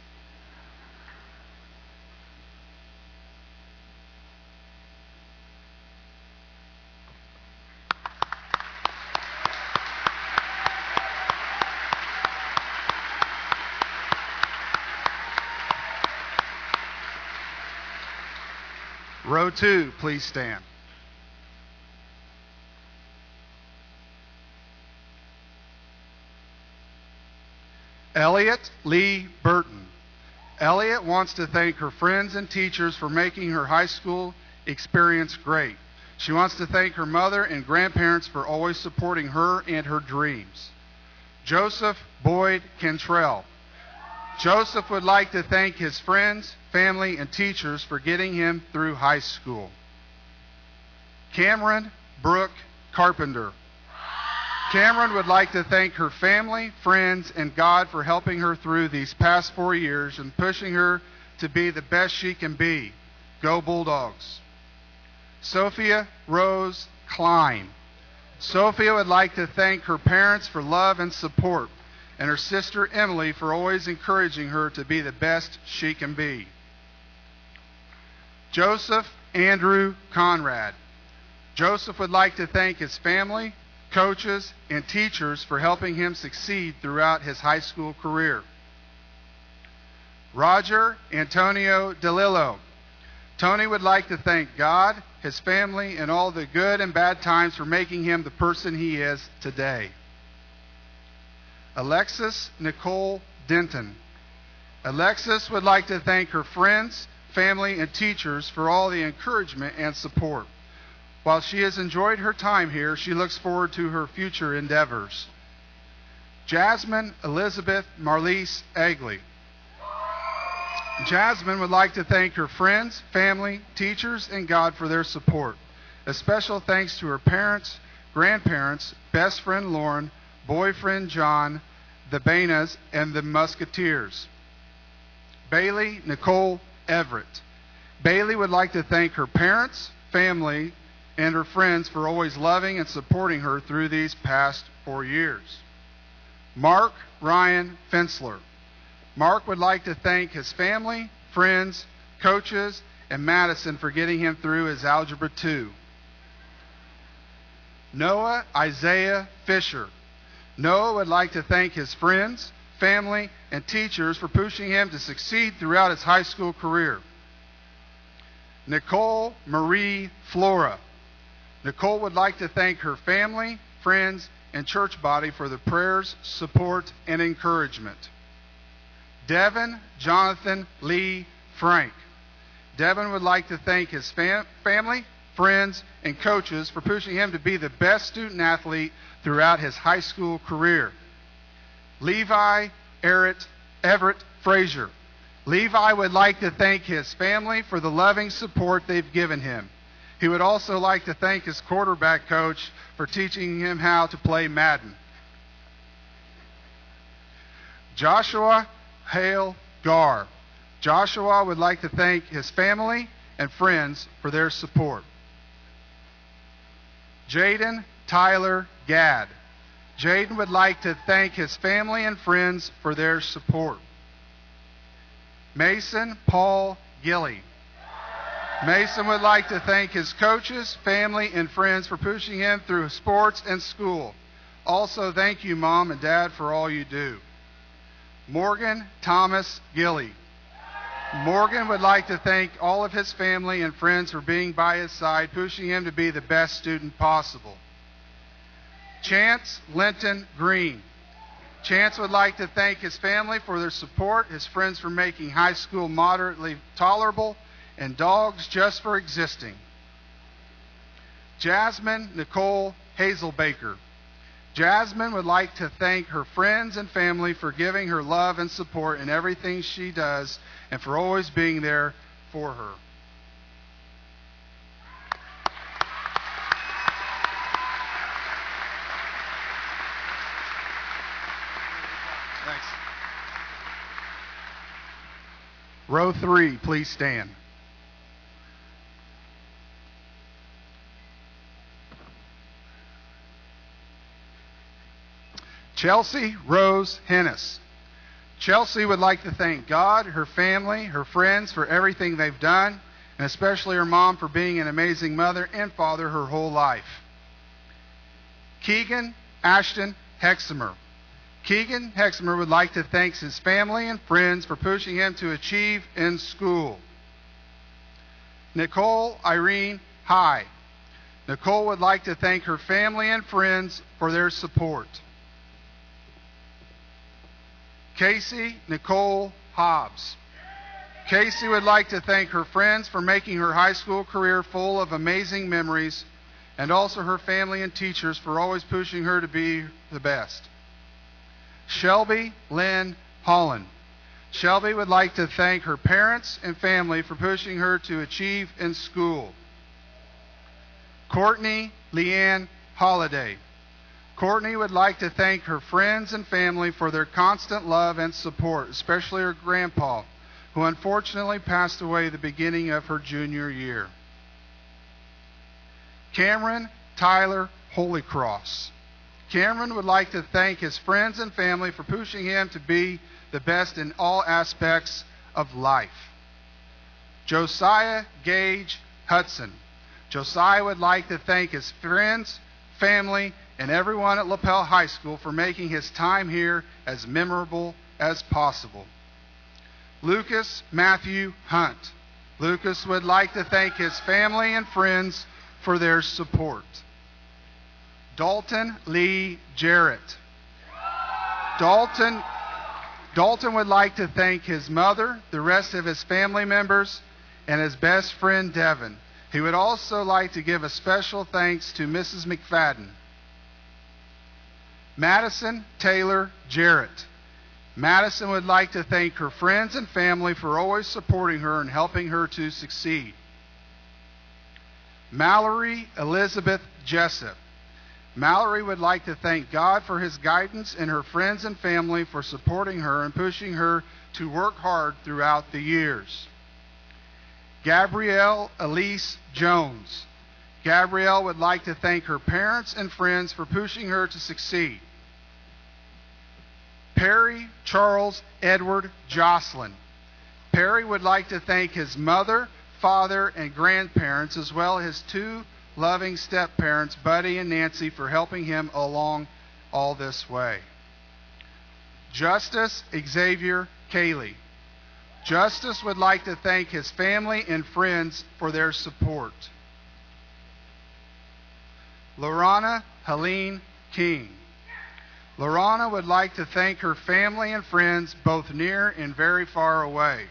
Row 2, please stand. Elliot Lee Burton. Elliot wants to thank her friends and teachers for making her high school experience great. She wants to thank her mother and grandparents for always supporting her and her dreams. Joseph Boyd Cantrell. Joseph would like to thank his friends, family, and teachers for getting him through high school. Cameron Brooke Carpenter. Cameron would like to thank her family, friends, and God for helping her through these past 4 years and pushing her to be the best she can be. Go Bulldogs. Sophia Rose Klein. Sophia would like to thank her parents for love and support, and her sister Emily for always encouraging her to be the best she can be. Joseph Andrew Conrad. Joseph would like to thank his family, coaches, and teachers for helping him succeed throughout his high school career. Roger Antonio DeLillo. Tony would like to thank God, his family, and all the good and bad times for making him the person he is today. Alexis Nicole Denton. Alexis would like to thank her friends, family, and teachers for all the encouragement and support. While she has enjoyed her time here, she looks forward to her future endeavors. Jasmine Elizabeth Marlise Agley. Jasmine would like to thank her friends, family, teachers, and God for their support. A special thanks to her parents, grandparents, best friend Lauren, boyfriend John, the Bainas, and the Musketeers. Bailey Nicole Everett. Bailey would like to thank her parents, family, and her friends for always loving and supporting her through these past 4 years. Mark Ryan Fensler. Mark would like to thank his family, friends, coaches, and Madison for getting him through his Algebra 2. Noah Isaiah Fisher. Noah would like to thank his friends, family, and teachers for pushing him to succeed throughout his high school career. Nicole Marie Flora. Nicole would like to thank her family, friends, and church body for the prayers, support, and encouragement. Devin Jonathan Lee Frank. Devin would like to thank his family, friends, and coaches for pushing him to be the best student athlete throughout his high school career. Levi Everett Frazier. Levi would like to thank his family for the loving support they've given him. He would also like to thank his quarterback coach for teaching him how to play Madden. Joshua Hale Gar. Joshua would like to thank his family and friends for their support. Jaden Tyler Gadd. Jaden would like to thank his family and friends for their support. Mason Paul Gilly. Mason would like to thank his coaches, family, and friends for pushing him through sports and school. Also, thank you, Mom and Dad, for all you do. Morgan Thomas Gilly. Morgan would like to thank all of his family and friends for being by his side, pushing him to be the best student possible. Chance Linton Green. Chance would like to thank his family for their support, his friends for making high school moderately tolerable, and dogs just for existing. Jasmine Nicole Hazelbaker. Jasmine would like to thank her friends and family for giving her love and support in everything she does and for always being there for her. Thanks. Row 3, please stand. Chelsea Rose Hennis. Chelsea would like to thank God, her family, her friends for everything they've done, and especially her mom for being an amazing mother and father her whole life. Keegan Ashton Hexamer. Keegan Hexamer would like to thank his family and friends for pushing him to achieve in school. Nicole Irene High. Nicole would like to thank her family and friends for their support. Casey Nicole Hobbs. Casey would like to thank her friends for making her high school career full of amazing memories, and also her family and teachers for always pushing her to be the best. Shelby Lynn Holland. Shelby would like to thank her parents and family for pushing her to achieve in school. Courtney Leanne Holliday. Courtney would like to thank her friends and family for their constant love and support, especially her grandpa, who unfortunately passed away at the beginning of her junior year. Cameron Tyler Holycross. Cameron would like to thank his friends and family for pushing him to be the best in all aspects of life. Josiah Gage Hudson. Josiah would like to thank his friends, family, and everyone at Lapel High School for making his time here as memorable as possible. Lucas Matthew Hunt. Lucas would like to thank his family and friends for their support. Dalton Lee Jarrett. Dalton would like to thank his mother, the rest of his family members, and his best friend Devin. He would also like to give a special thanks to Mrs. McFadden. Madison Taylor Jarrett. Madison would like to thank her friends and family for always supporting her and helping her to succeed. Mallory Elizabeth Jessup. Mallory would like to thank God for his guidance and her friends and family for supporting her and pushing her to work hard throughout the years. Gabrielle Elise Jones. Gabrielle would like to thank her parents and friends for pushing her to succeed. Perry Charles Edward Jocelyn. Perry would like to thank his mother, father, and grandparents, as well as his two loving step-parents, Buddy and Nancy, for helping him along all this way. Justice Xavier Cayley. Justice would like to thank his family and friends for their support. Lorana Helene King. Lorana would like to thank her family and friends both near and very far away.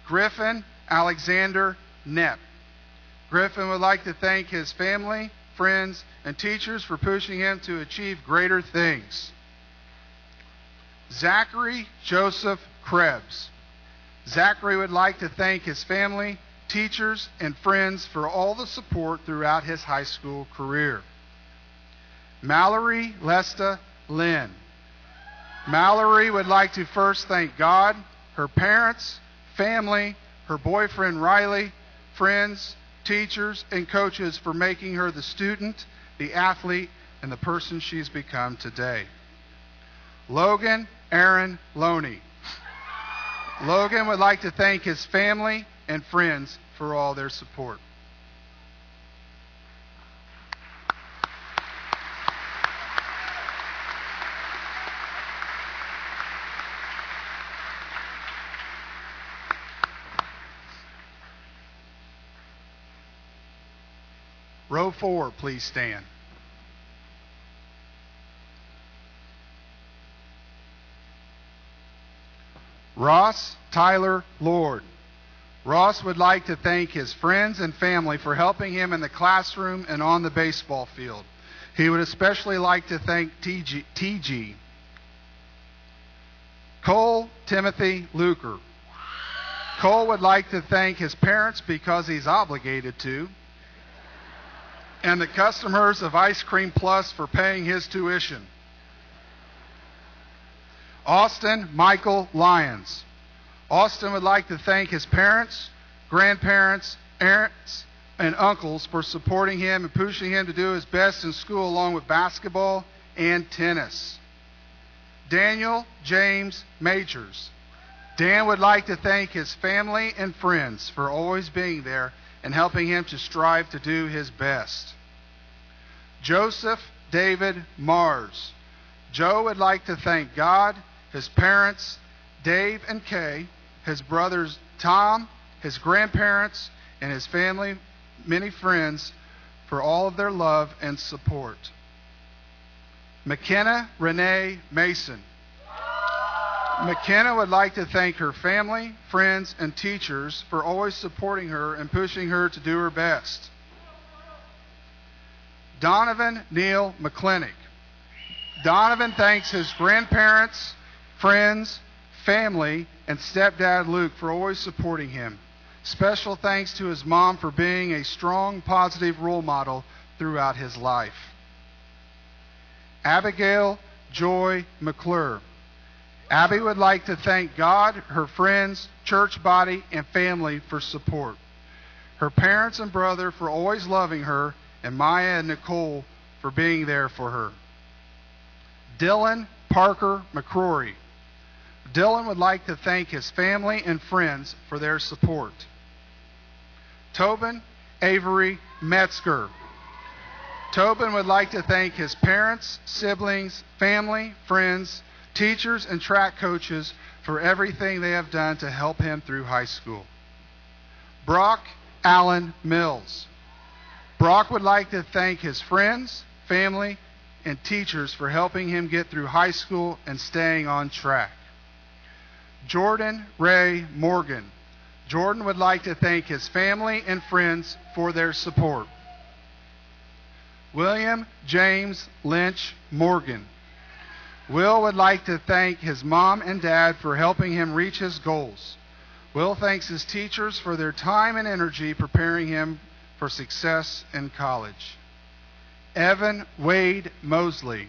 Griffin Alexander Knepp. Griffin would like to thank his family, friends, and teachers for pushing him to achieve greater things. Zachary Joseph Krebs. Zachary would like to thank his family, teachers, and friends for all the support throughout his high school career. Mallory Lesta Lynn. Mallory would like to first thank God, her parents, family, her boyfriend Riley, friends, teachers, and coaches for making her the student, the athlete, and the person she's become today. Logan Aaron Loney. Logan would like to thank his family and friends for all their support. Row 4, please stand. Ross Tyler Lord. Ross would like to thank his friends and family for helping him in the classroom and on the baseball field. He would especially like to thank TG. Cole Timothy Luker. Cole would like to thank his parents because he's obligated to, and the customers of Ice Cream Plus for paying his tuition. Austin Michael Lyons. Austin would like to thank his parents, grandparents, aunts, and uncles for supporting him and pushing him to do his best in school along with basketball and tennis. Daniel James Majors. Dan would like to thank his family and friends for always being there and helping him to strive to do his best. Joseph David Mars. Joe would like to thank God, his parents, Dave and Kay, his brothers Tom, his grandparents, and his family, many friends, for all of their love and support. McKenna Renee Mason. McKenna would like to thank her family, friends, and teachers for always supporting her and pushing her to do her best. Donovan Neal McClinic. Donovan thanks his grandparents, friends, family, and stepdad Luke for always supporting him. Special thanks to his mom for being a strong, positive role model throughout his life. Abigail Joy McClure. Abby would like to thank God, her friends, church body, and family for support. Her parents and brother for always loving her, and Maya and Nicole for being there for her. Dylan Parker McCrory. Dylan would like to thank his family and friends for their support. Tobin Avery Metzger. Tobin would like to thank his parents, siblings, family, friends, teachers, and track coaches for everything they have done to help him through high school. Brock Allen Mills. Brock would like to thank his friends, family, and teachers for helping him get through high school and staying on track. Jordan Ray Morgan. Jordan would like to thank his family and friends for their support. William James Lynch Morgan. Will would like to thank his mom and dad for helping him reach his goals. Will thanks his teachers for their time and energy preparing him for success in college. Evan Wade Mosley.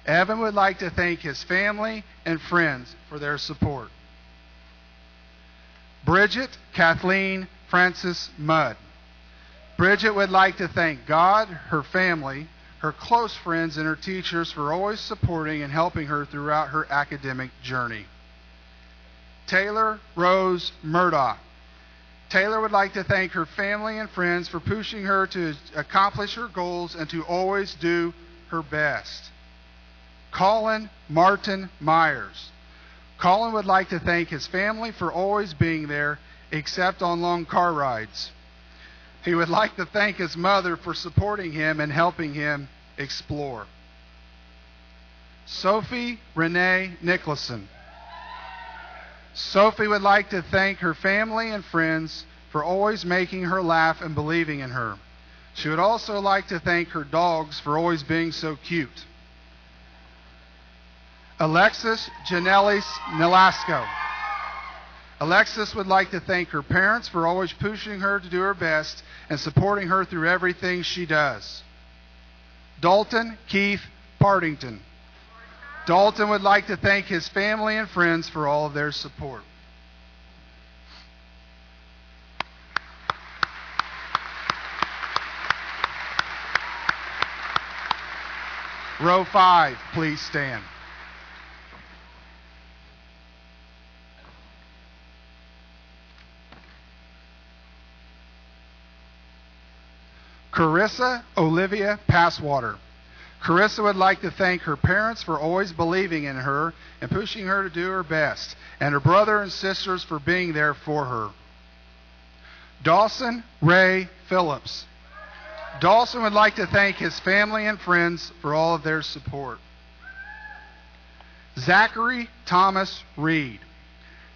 Evan would like to thank his family and friends for their support. Bridget Kathleen Francis Mudd. Bridget would like to thank God, her family, her close friends, and her teachers for always supporting and helping her throughout her academic journey. Taylor Rose Murdoch. Taylor would like to thank her family and friends for pushing her to accomplish her goals and to always do her best. Colin Martin Myers. Colin would like to thank his family for always being there, except on long car rides. He would like to thank his mother for supporting him and helping him explore. Sophie Renee Nicholson. Sophie would like to thank her family and friends for always making her laugh and believing in her. She would also like to thank her dogs for always being so cute. Alexis Janelis Nolasco. Alexis would like to thank her parents for always pushing her to do her best and supporting her through everything she does. Dalton Keith Partington. Dalton would like to thank his family and friends for all of their support. Row 5, please stand. Carissa Olivia Passwater. Carissa would like to thank her parents for always believing in her and pushing her to do her best, and her brother and sisters for being there for her. Dawson Ray Phillips. Dawson would like to thank his family and friends for all of their support. Zachary Thomas Reed.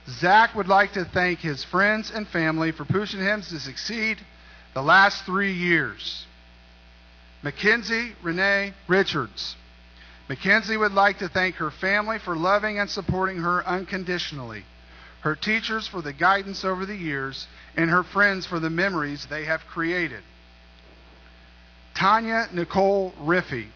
Zach would like to thank his friends and family for pushing him to succeed the last 3 years. Mackenzie Renee Richards. Mackenzie would like to thank her family for loving and supporting her unconditionally, her teachers for the guidance over the years, and her friends for the memories they have created. Tanya Nicole Riffey.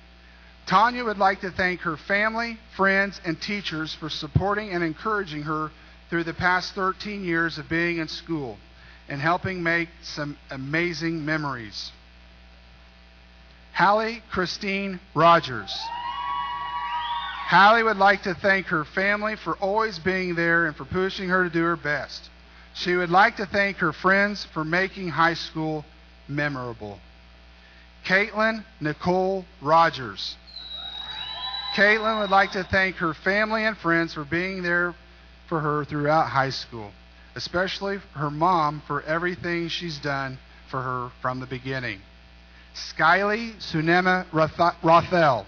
Tanya would like to thank her family, friends, and teachers for supporting and encouraging her through the past 13 years of being in school and helping make some amazing memories. Hallie Christine Rogers. Hallie would like to thank her family for always being there and for pushing her to do her best. She would like to thank her friends for making high school memorable. Caitlin Nicole Rogers. Caitlin would like to thank her family and friends for being there for her throughout high school, especially her mom for everything she's done for her from the beginning. Skylie Sunema Rothel.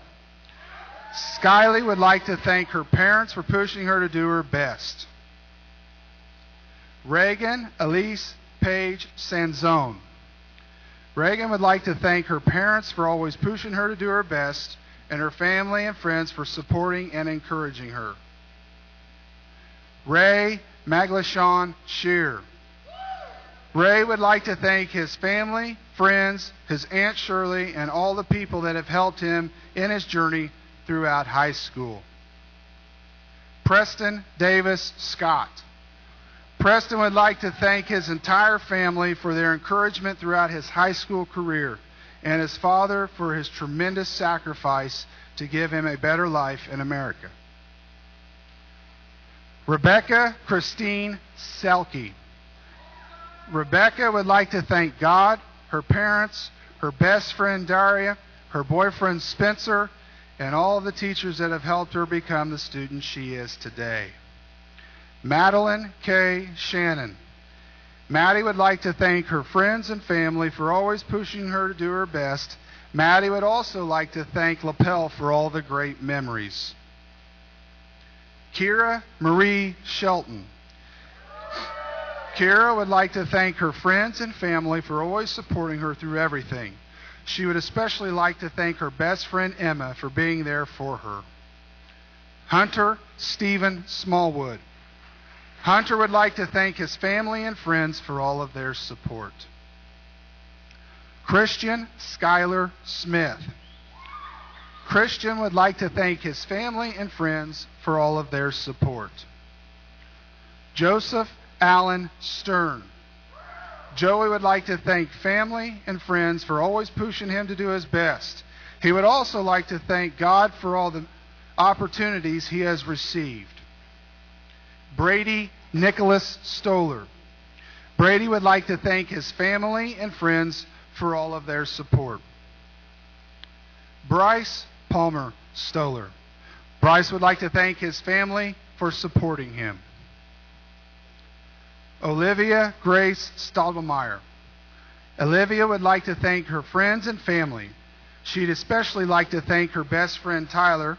Skylie would like to thank her parents for pushing her to do her best. Reagan Elise Page Sanzone. Reagan would like to thank her parents for always pushing her to do her best and her family and friends for supporting and encouraging her. Ray Maglashon Shear. Ray would like to thank his family, friends, his Aunt Shirley, and all the people that have helped him in his journey throughout high school. Preston Davis Scott. Preston would like to thank his entire family for their encouragement throughout his high school career and his father for his tremendous sacrifice to give him a better life in America. Rebecca Christine Selke. Rebecca would like to thank God, her parents, her best friend Daria, her boyfriend Spencer, and all the teachers that have helped her become the student she is today. Madeline K. Shannon. Maddie would like to thank her friends and family for always pushing her to do her best. Maddie would also like to thank Lapel for all the great memories. Kira Marie Shelton. Kira would like to thank her friends and family for always supporting her through everything. She would especially like to thank her best friend Emma for being there for her. Hunter Stephen Smallwood. Hunter would like to thank his family and friends for all of their support. Christian Schuyler Smith. Christian would like to thank his family and friends for all of their support. Joseph Allen Stern. Joey would like to thank family and friends for always pushing him to do his best. He would also like to thank God for all the opportunities he has received. Brady Nicholas Stoller. Brady would like to thank his family and friends for all of their support. Bryce Palmer Stoller. Bryce would like to thank his family for supporting him. Olivia Grace Stadelmeyer. Olivia would like to thank her friends and family. She'd especially like to thank her best friend Tyler,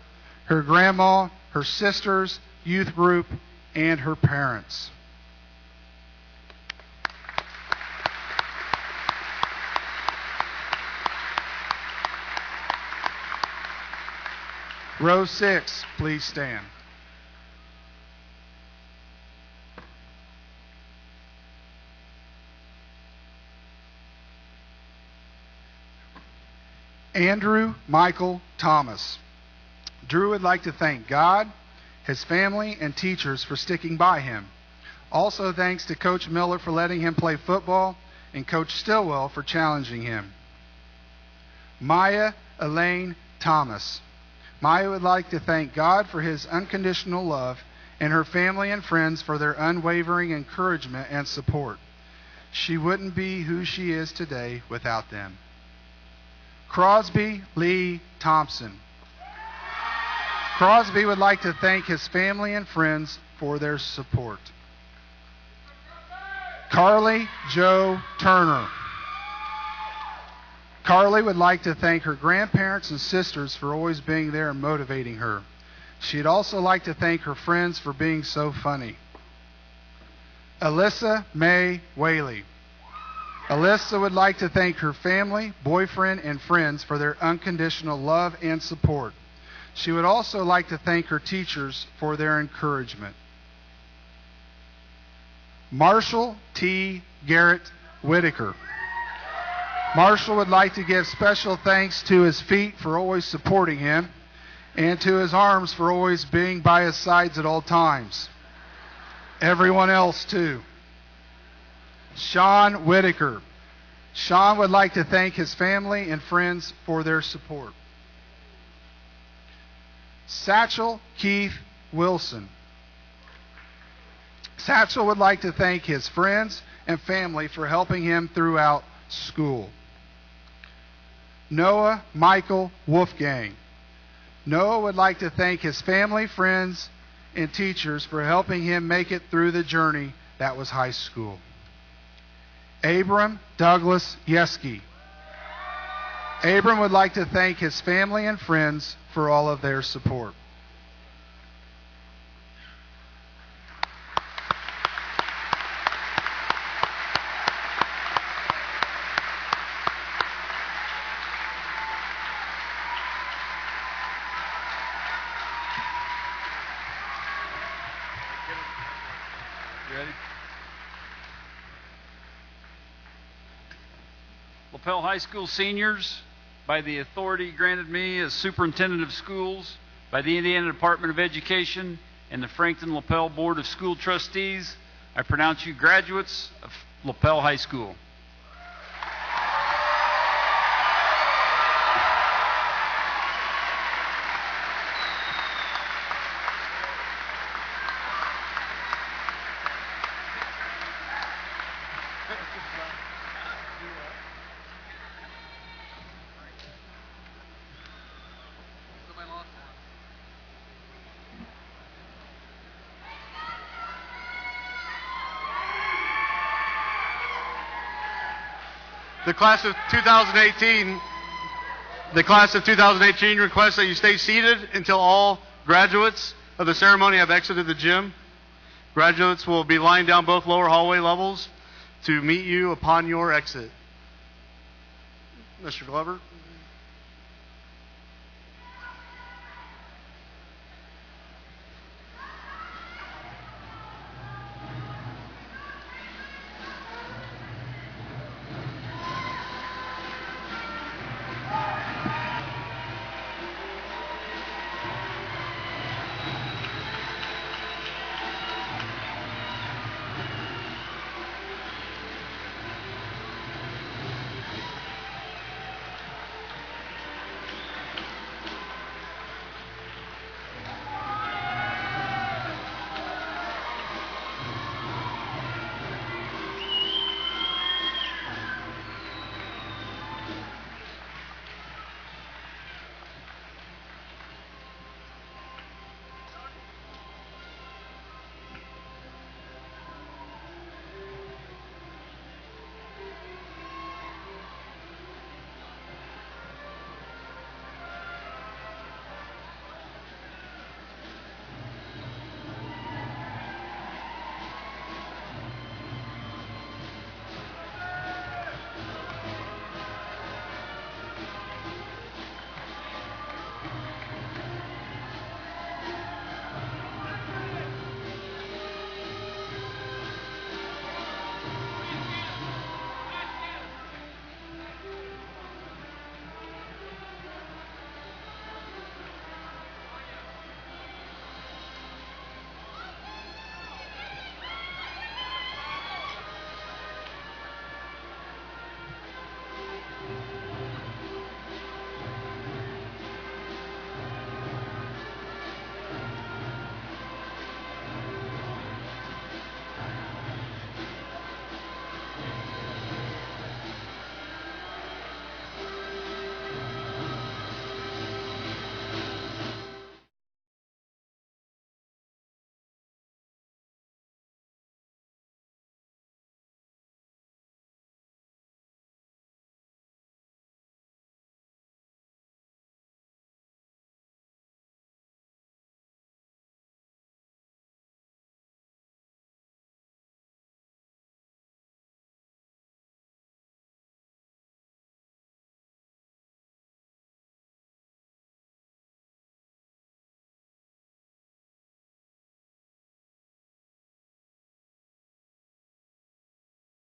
her grandma, her sisters, youth group, and her parents. Row 6, please stand. Andrew Michael Thomas. Drew would like to thank God, his family, and teachers for sticking by him. Also thanks to Coach Miller for letting him play football and Coach Stillwell for challenging him. Maya Elaine Thomas. Maya would like to thank God for his unconditional love and her family and friends for their unwavering encouragement and support. She wouldn't be who she is today without them. Crosby Lee Thompson. Crosby would like to thank his family and friends for their support. Carly Jo Turner. Carly would like to thank her grandparents and sisters for always being there and motivating her. She'd also like to thank her friends for being so funny. Alyssa Mae Whaley. Alyssa would like to thank her family, boyfriend, and friends for their unconditional love and support. She would also like to thank her teachers for their encouragement. Marshall T. Garrett Whitaker. Marshall would like to give special thanks to his feet for always supporting him and to his arms for always being by his sides at all times. Everyone else, too. Sean Whitaker. Sean would like to thank his family and friends for their support. Satchel Keith Wilson. Satchel would like to thank his friends and family for helping him throughout school. Noah Michael Wolfgang. Noah would like to thank his family, friends, and teachers for helping him make it through the journey that was high school. Abram Douglas Yeski. Abram would like to thank his family and friends for all of their support. Lapel High School seniors, by the authority granted me as Superintendent of Schools by the Indiana Department of Education and the Frankton Lapel Board of School Trustees, I pronounce you graduates of Lapel High School. The class of 2018 requests that you stay seated until all graduates of the ceremony have exited the gym. Graduates will be lying down both lower hallway levels to meet you upon your exit. Mr. Glover.